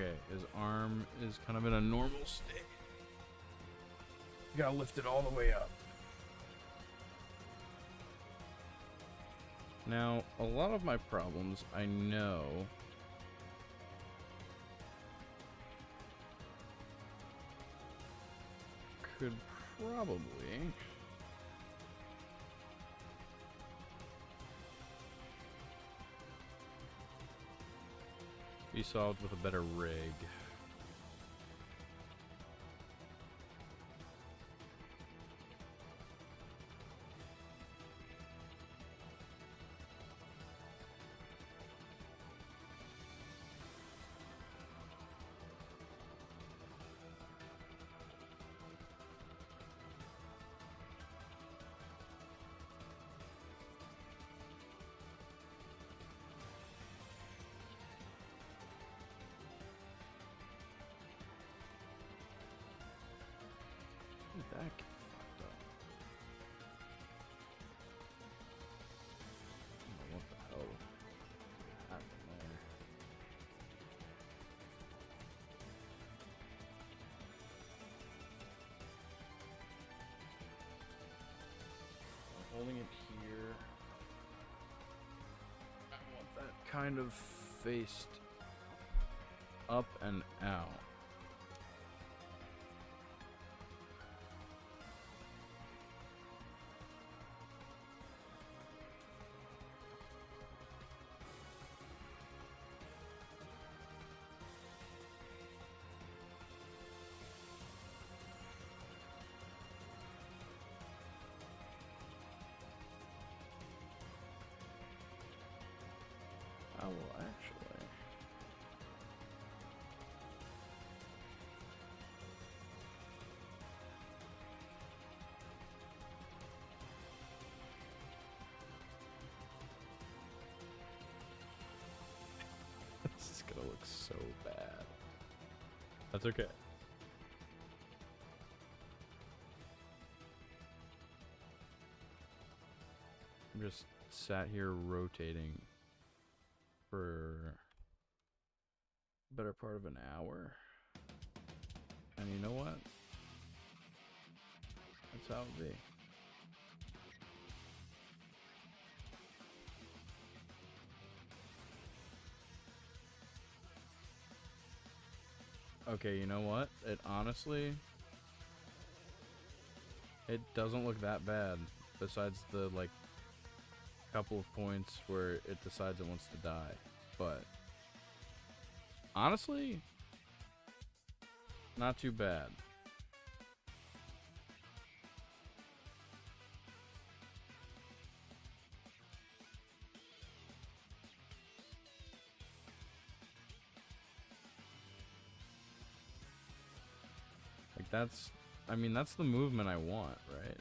Okay, his arm is kind of in a normal state. You gotta lift it all the way up. Now, a lot of my problems, I know, could probably be solved with a better rig. How did that get fucked up? I don't know what the hell happened there. I'm holding it here. I want that kind of faced up and out. Oh, well, actually. This is gonna look so bad. That's okay. I'm just sat here rotating for a better part of an hour. And you know what? That's how it be. Okay, you know what? It honestly, it doesn't look that bad. Besides the, like, couple of points where it decides it wants to die. But honestly, not too bad. Like, that's, I mean, that's the movement I want, right?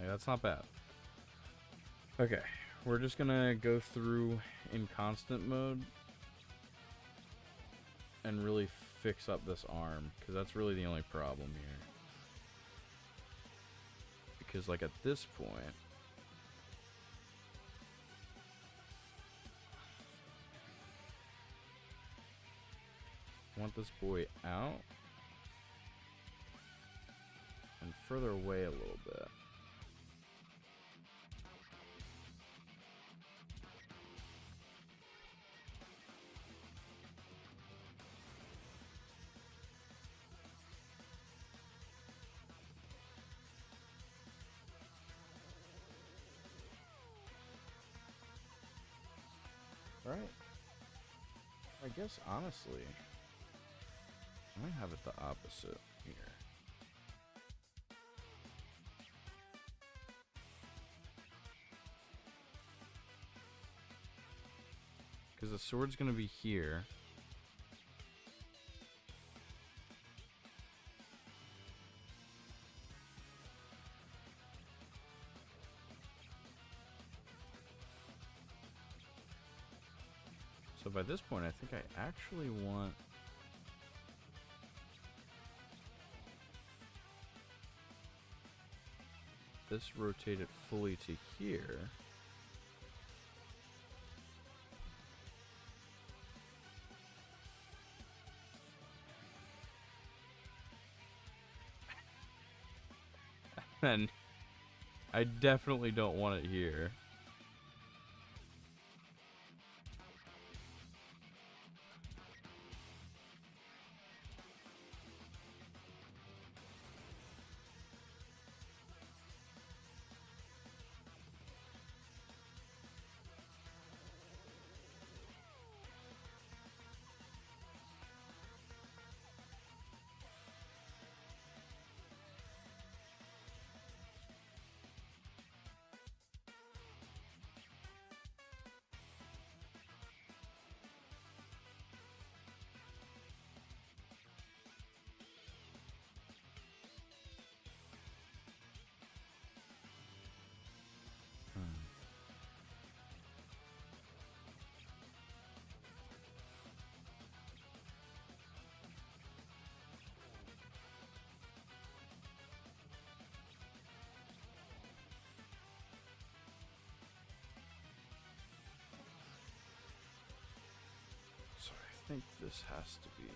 Like, that's not bad. Okay, we're just gonna go through in constant mode and really fix up this arm, because that's really the only problem here. Because, like, at this point, I want this boy out and further away a little bit. Right. I guess, honestly, I might have it the opposite here. Because the sword's going to be here. So by this point, I think I actually want this rotated fully to here. And I definitely don't want it here. So I think this has to be...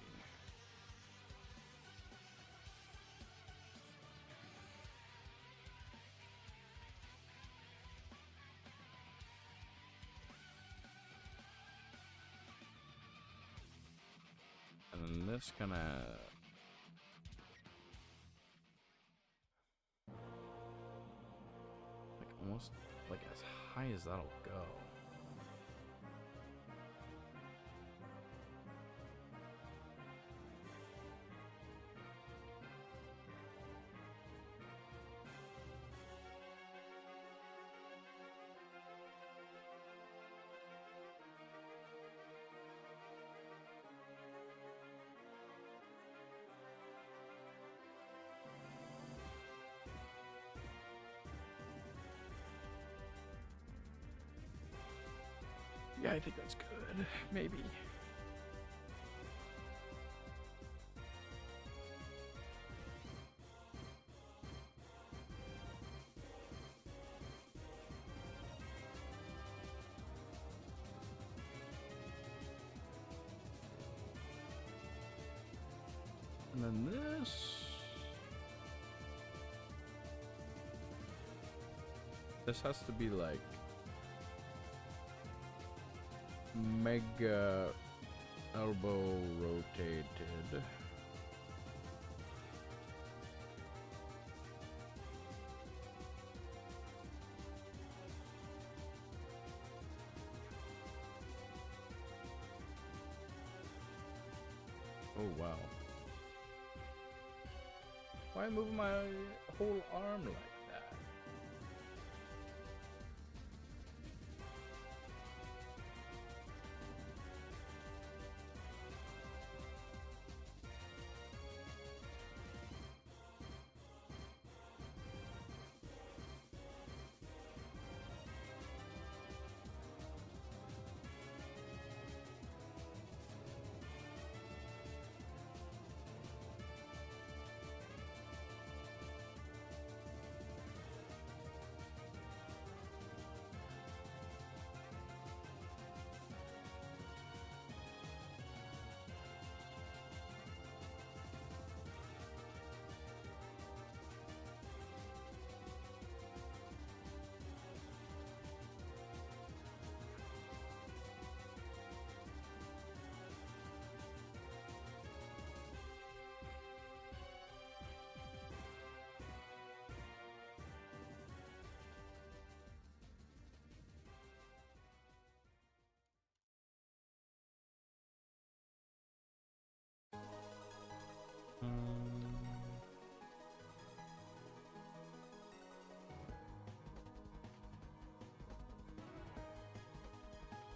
And then this kind of... like almost like as high as that'll go. Yeah, I think that's good. Maybe. And then this... this has to be like... mega elbow rotated. Oh wow. Why move my whole arm like that?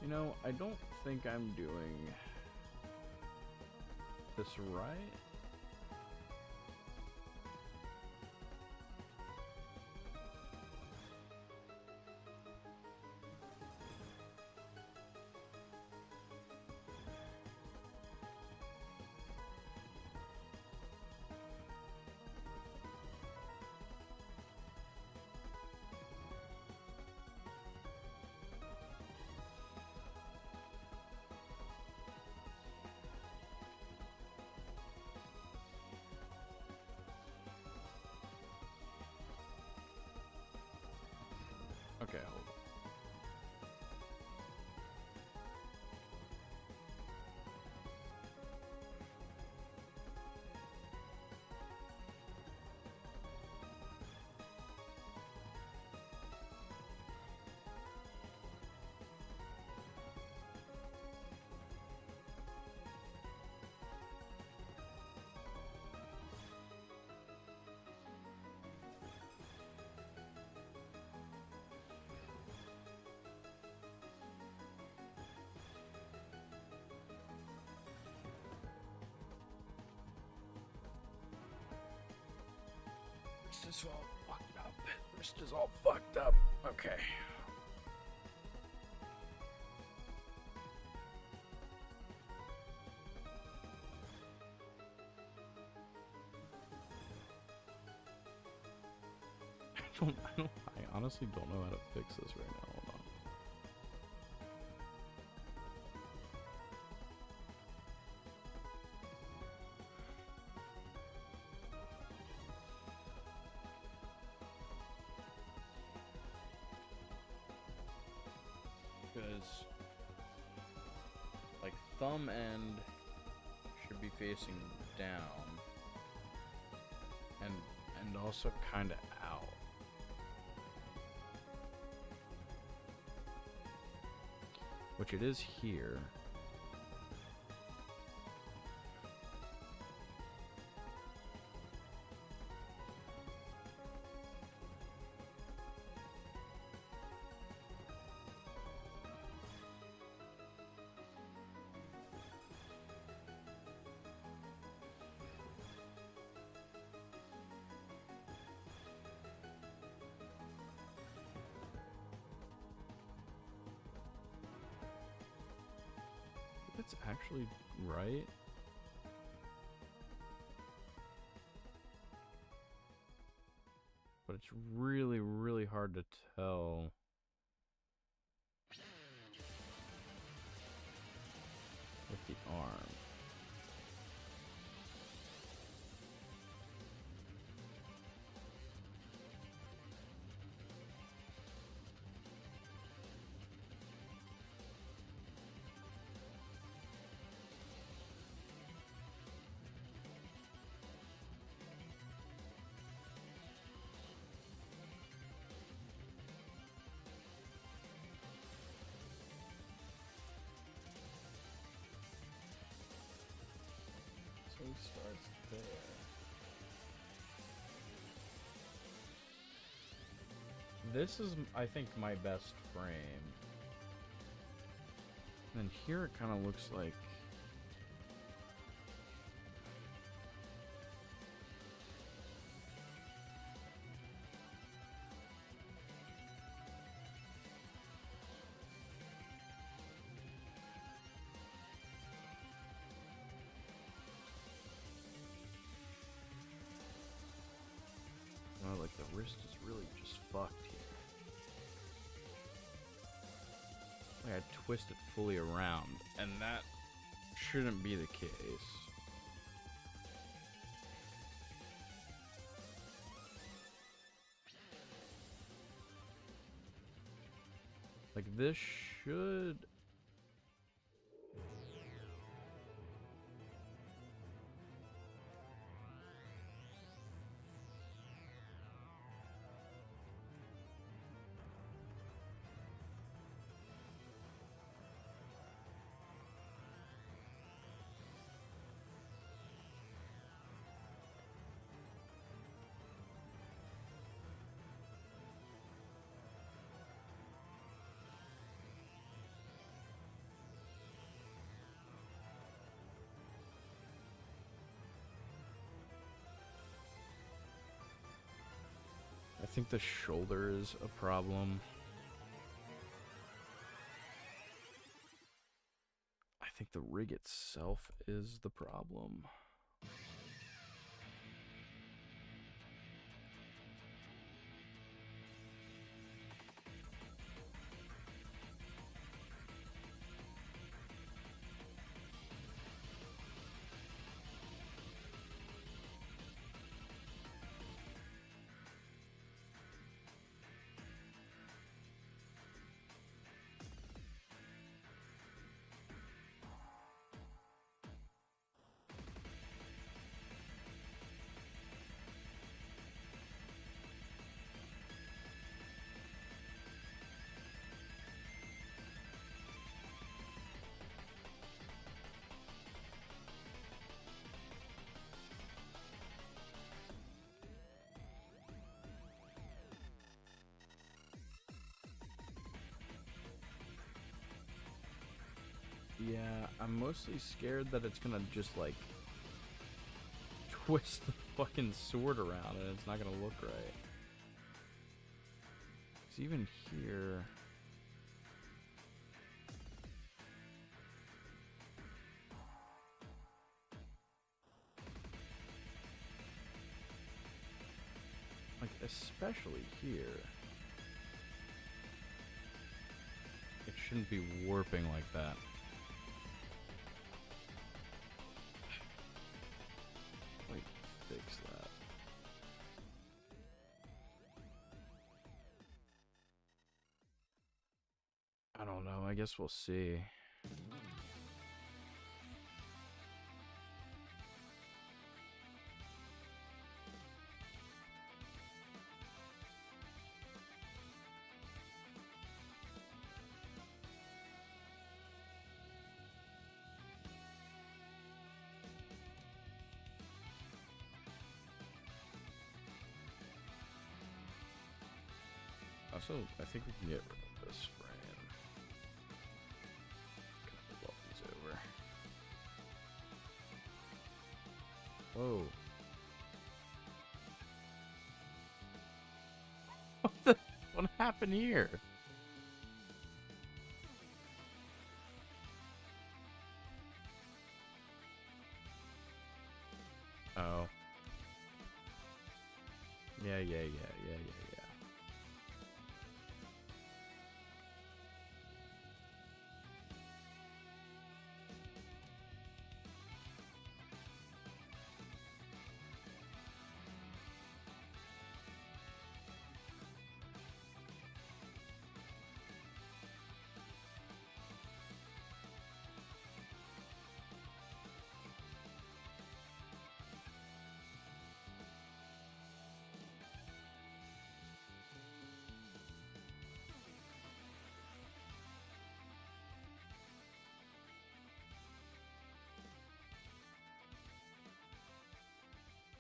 You know, I don't think I'm doing this right. is all fucked up. Wrist is all fucked up. Okay. I honestly don't know how to fix this right now. Hold on. Because, like, thumb end should be facing down, and also kind of out. Which it is here. That's actually right. But it's really, really hard to tell. With the arm. So he starts there. This is, I think, my best frame. And here it kind of looks like... Oh, like the wrist is really just fucked here. Like I twist it fully around, and that shouldn't be the case. Like this should... I think the shoulder is a problem. I think the rig itself is the problem. Yeah, I'm mostly scared that it's gonna just like twist fucking sword around and it's not gonna look right. 'Cause even here... like, especially here... it shouldn't be warping like that. Like, fix that. I don't know, I guess we'll see. Also, I think we can get rid of this frame. Gonna move all these over. Whoa. What happened here? Oh. Yeah.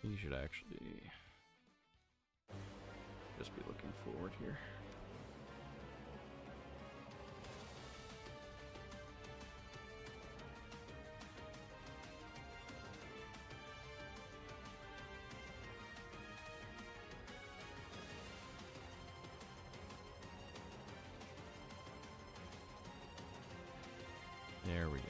You should actually just be looking forward here. There we go.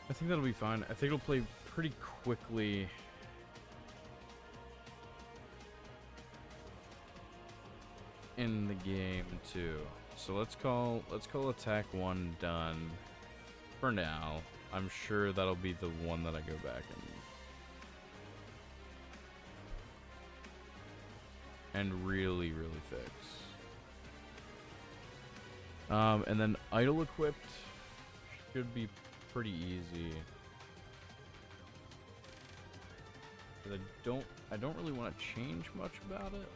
I think that'll be fine. I think it'll play pretty quickly. In the game too. So let's call attack 1 done for now. I'm sure that'll be the one that I go back and really fix. And then idle equipped should be pretty easy. But I don't really want to change much about it.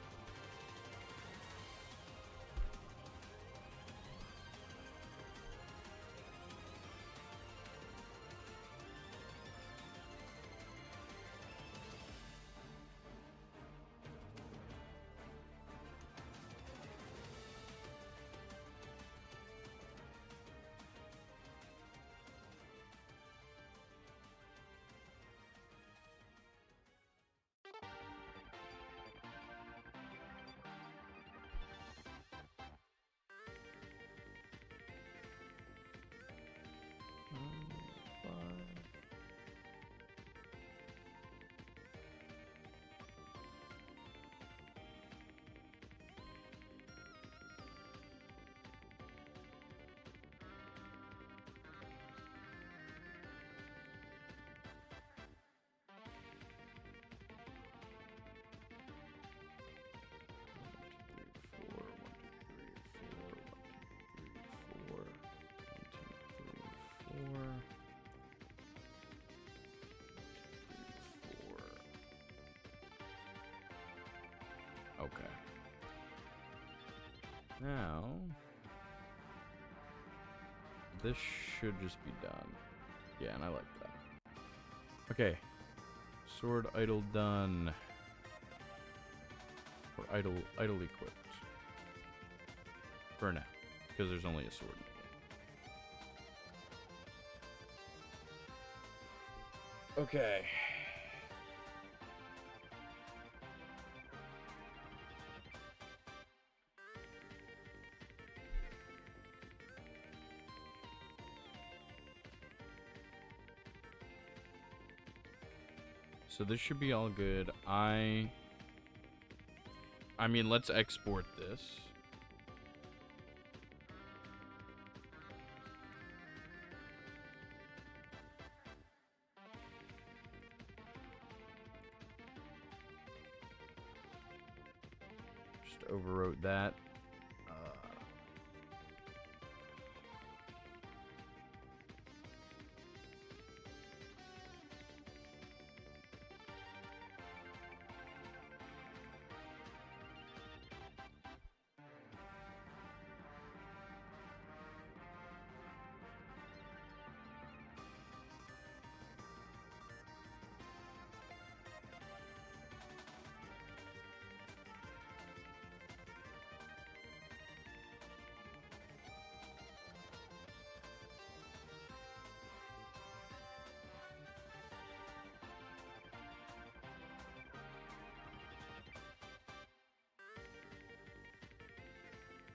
Okay. Now, this should just be done. Yeah, and I like that. Okay. Sword idle done. Or idle equipped. For now. Because there's only a sword in the game. Okay. So this should be all good. I mean, let's export this. Just overwrote that.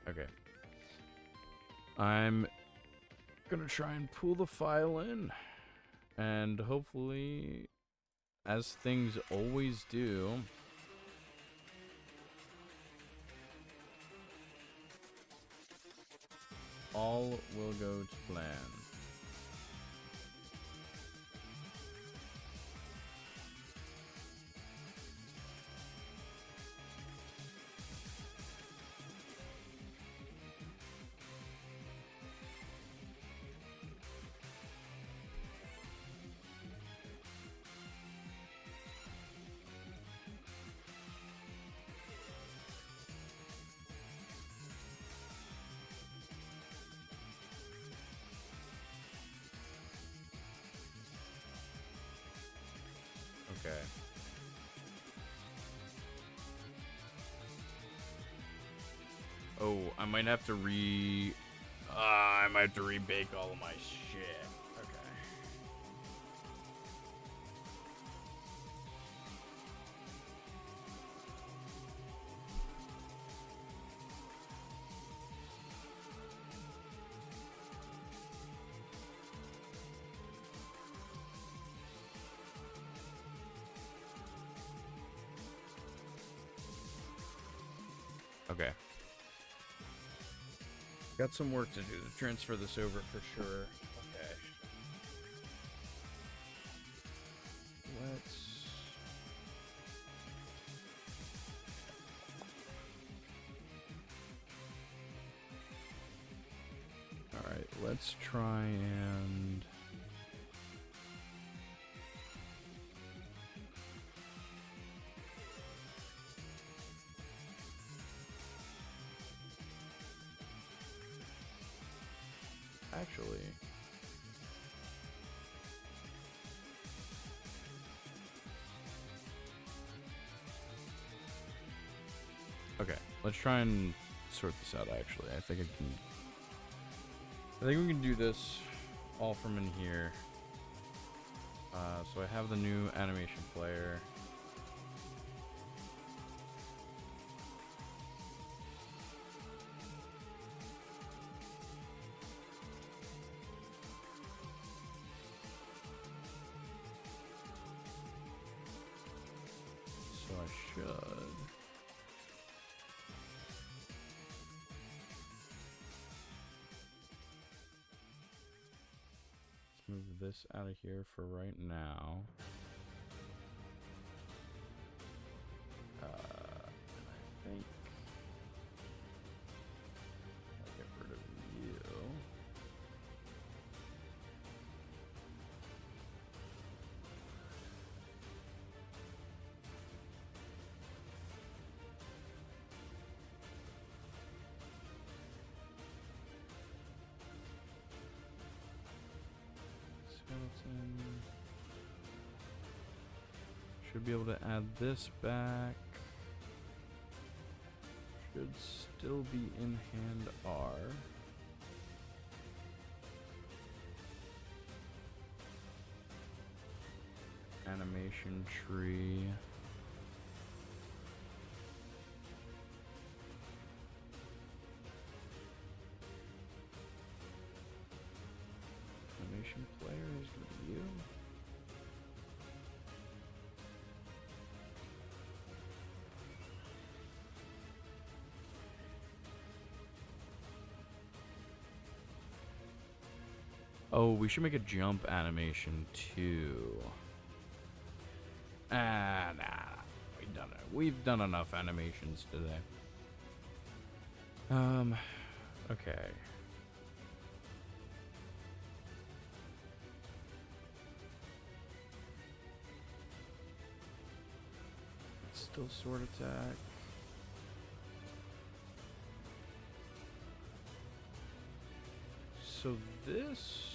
Okay. I'm gonna try and pull the file in. And hopefully, as things always do, all will go to plan. Okay. Oh, I might have to I might have to rebake all of my shit. Okay. Okay. Got some work to do to transfer this over for sure. Okay. Let's... Alright, let's try and... Actually... Okay, let's try and sort this out, actually. I think we can do this all from in here. So I have the new animation player. So I should... move this out of here for right now. And I think I'll get rid of you. skeleton. Should be able to add this back. Should still be in hand R. Animation tree. Animation player is going to be you. Oh, we should make a jump animation too. Nah. We've done enough animations today. Okay. It's still sword attack. So this...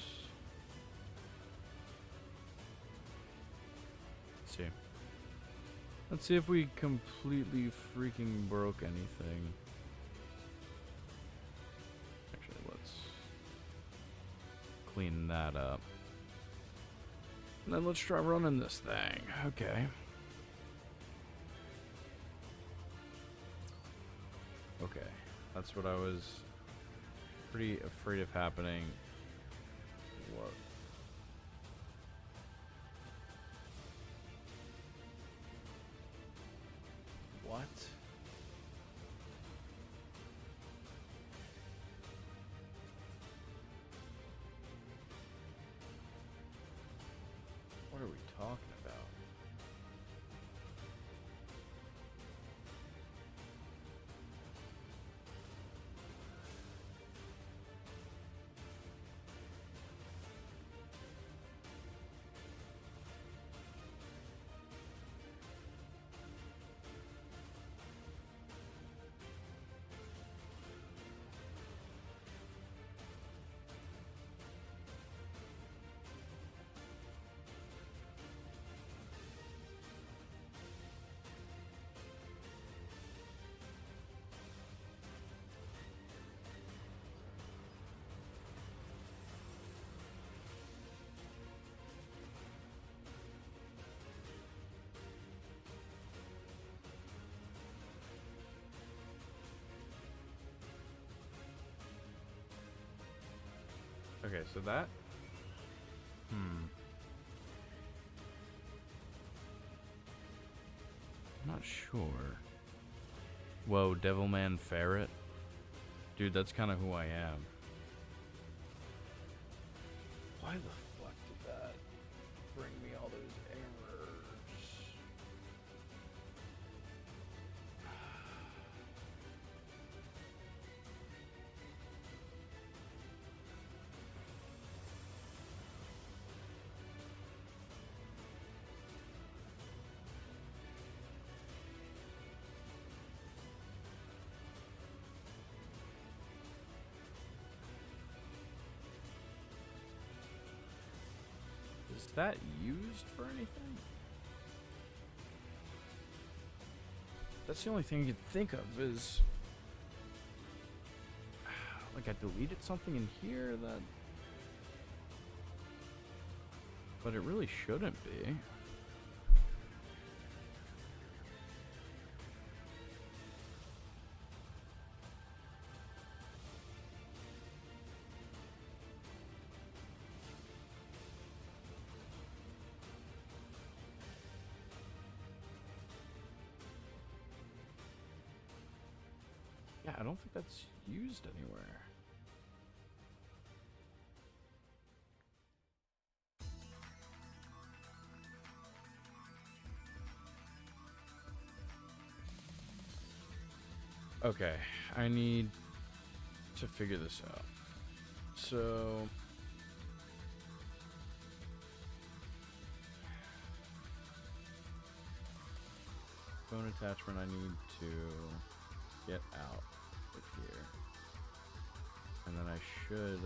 Let's see if we completely freaking broke anything. Actually, let's clean that up. And then let's try running this thing. Okay. Okay. That's what I was pretty afraid of happening. What? What? What are we talking about? Okay, so that... I'm not sure. Whoa, Devilman Ferret? Dude, that's kind of who I am. Why the fuck did that bring me all those errors? Is that used for anything? That's the only thing you could think of is... Like I deleted something in here that... But it really shouldn't be. Yeah, I don't think that's used anywhere. Okay, I need to figure this out. So... Bone attachment I need to get out of here. And then I should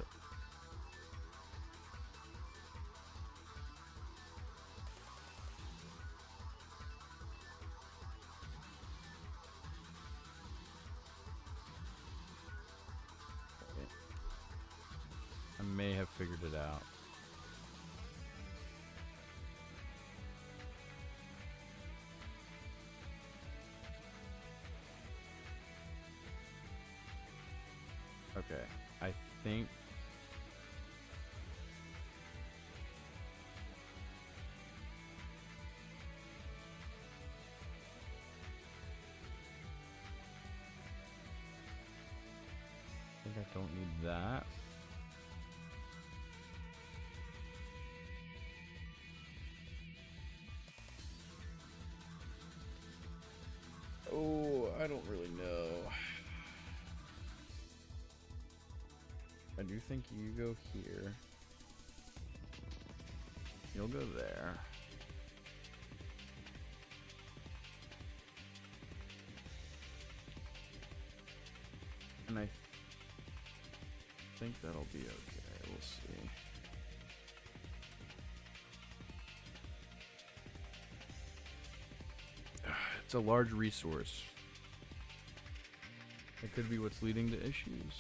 think I don't need that. Oh, I don't really know. I do think you go here. You'll go there. And I think that'll be okay. We'll see. It's a large resource. It could be what's leading to issues.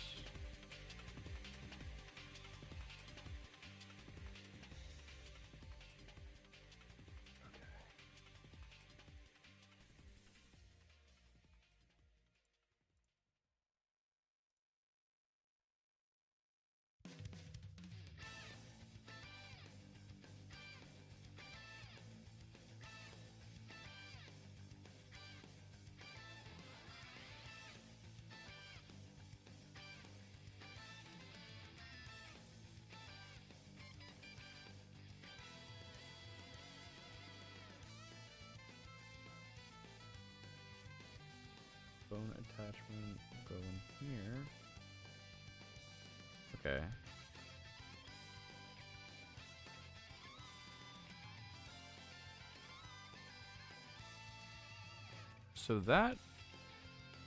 Bone attachment go in here. Okay. So that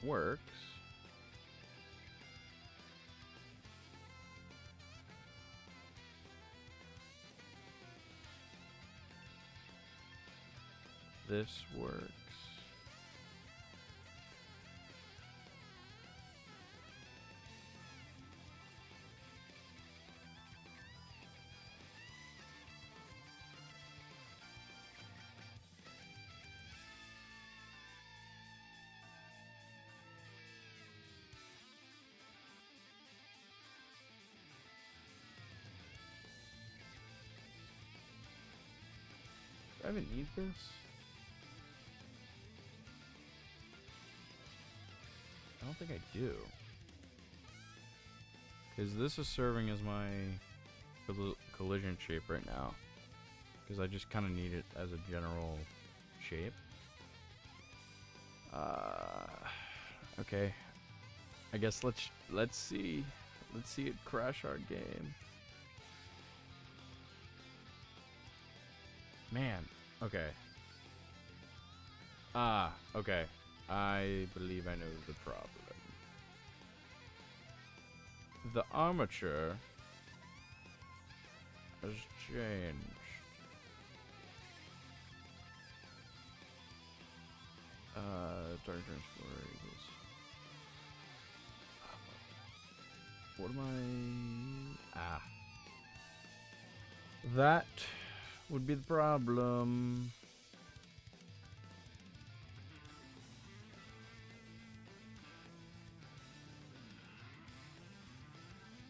works. This works. Do I even need this? I don't think I do. Because this is serving as my collision shape right now. Because I just kind of need it as a general shape. Okay. I guess let's see. Let's see it crash our game. Man. Okay. Okay. I believe I know the problem. The armature has changed. Dark Transport equals. What am I? That would be the problem.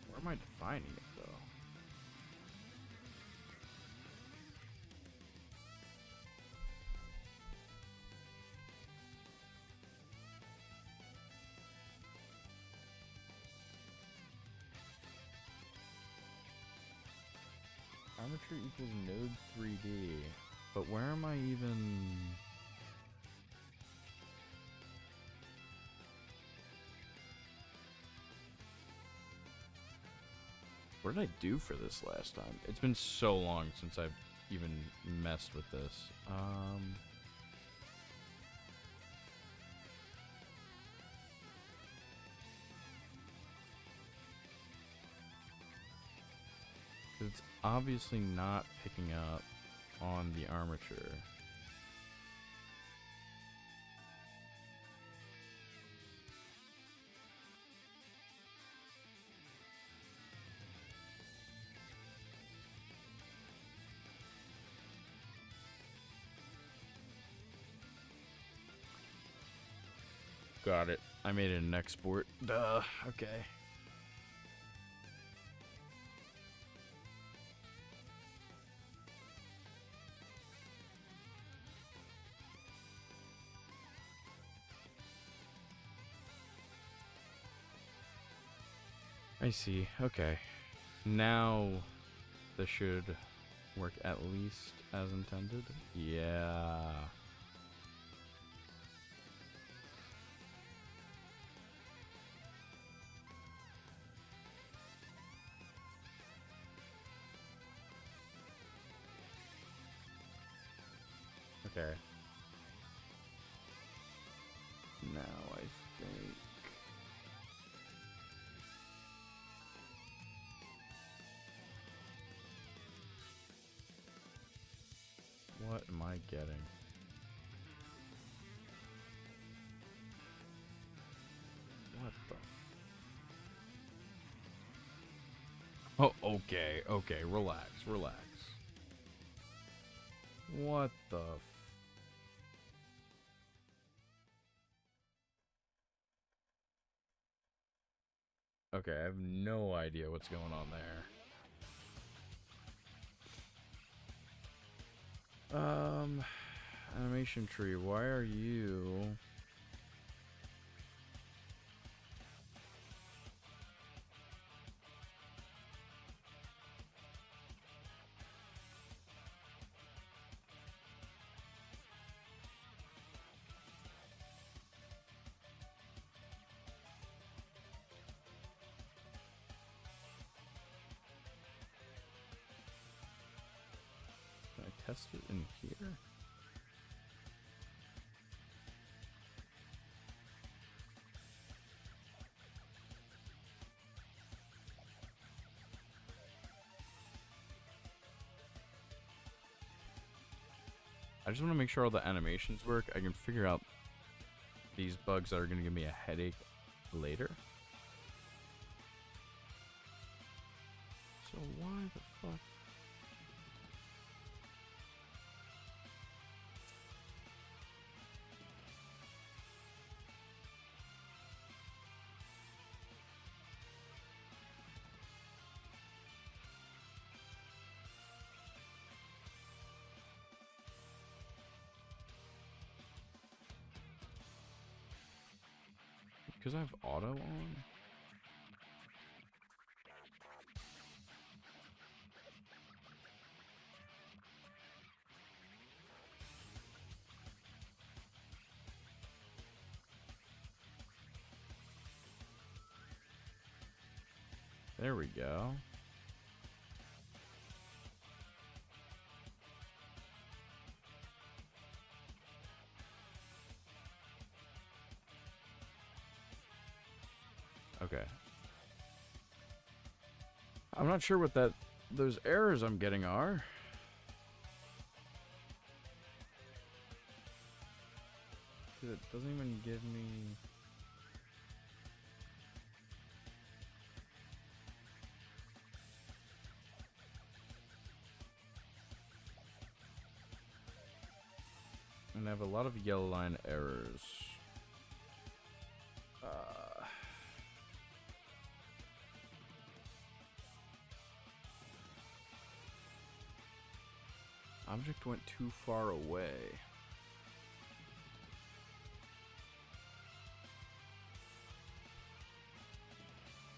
Where am I defining it, though? Armature equals node 3D. But where am I even... What did I do for this last time? It's been so long since I've even messed with this. It's obviously not picking up on the armature. Got it. I made it an export. Duh. Okay. I see. Okay. Now this should work at least as intended. Yeah. Okay. Now I think... What am I getting? What the... Oh, okay, okay, relax, relax. What the... Okay, I have no idea what's going on there. Animation tree, why are you... Can I test it in here? I just want to make sure all the animations work. I can figure out these bugs that are going to give me a headache later. So why the fuck? Because I have auto on? There we go. Okay. I'm not sure what those errors I'm getting are. It doesn't even give me... And I have a lot of yellow line errors. Object went too far away.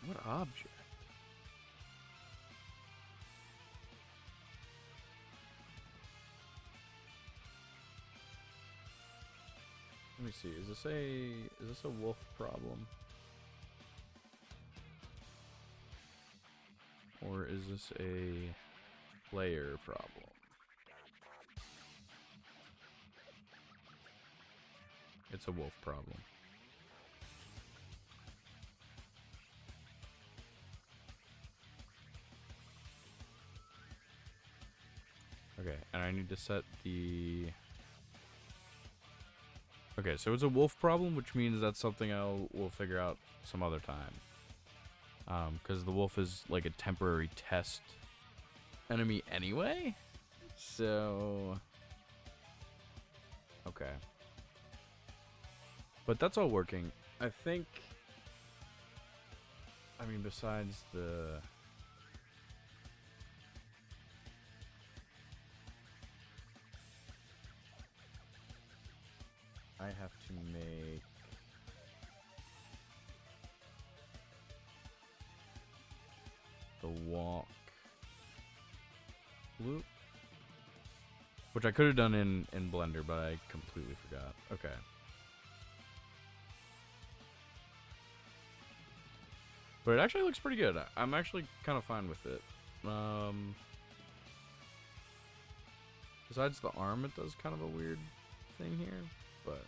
What object? Let me see. Is this a wolf problem? Or is this a player problem? It's a wolf problem. Okay, and I need to set the... Okay, so it's a wolf problem, which means that's something we'll figure out some other time. Because the wolf is like a temporary test enemy anyway? So... Okay. But that's all working. I think... I mean, besides the... I have to make... walk loop. Which I could have done in Blender, but I completely forgot. Okay. But it actually looks pretty good. I'm actually kind of fine with it. Besides the arm, it does kind of a weird thing here, but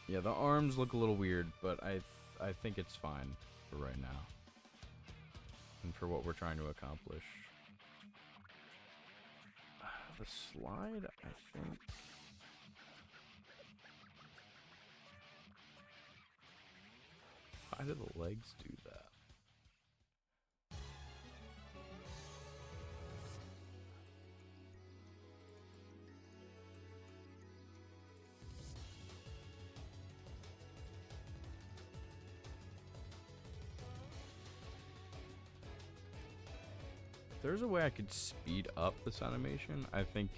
yeah, the arms look a little weird, but I think it's fine for right now and for what we're trying to accomplish. The slide, I think. Why do the legs do that? If there's a way I could speed up this animation, I think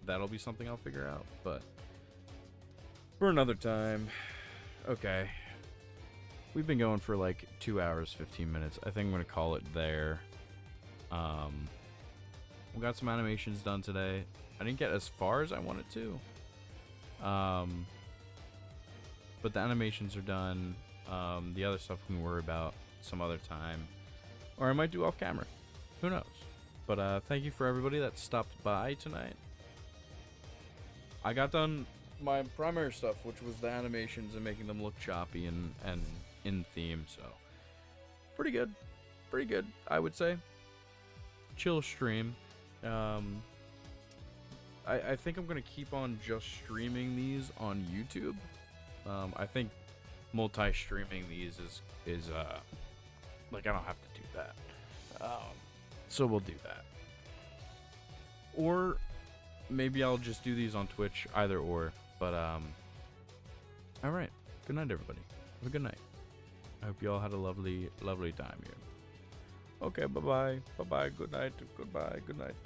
that'll be something I'll figure out, but for another time. Okay. We've been going for like 2 hours, 15 minutes. I think I'm going to call it there. We got some animations done today. I didn't get as far as I wanted to. But the animations are done. The other stuff we can worry about some other time. Or I might do off camera. Who knows? But thank you for everybody that stopped by tonight. I got done my primary stuff, which was the animations and making them look choppy and in theme, so pretty good, I would say. Chill stream. I think I'm gonna keep on just streaming these on YouTube. I think multi-streaming these is like, I don't have to do that. So we'll do that. Or maybe I'll just do these on Twitch, either or. But alright. Good night, everybody. Have a good night. I hope you all had a lovely, lovely time here. Okay, bye-bye. Bye-bye. Good night. Goodbye. Good night.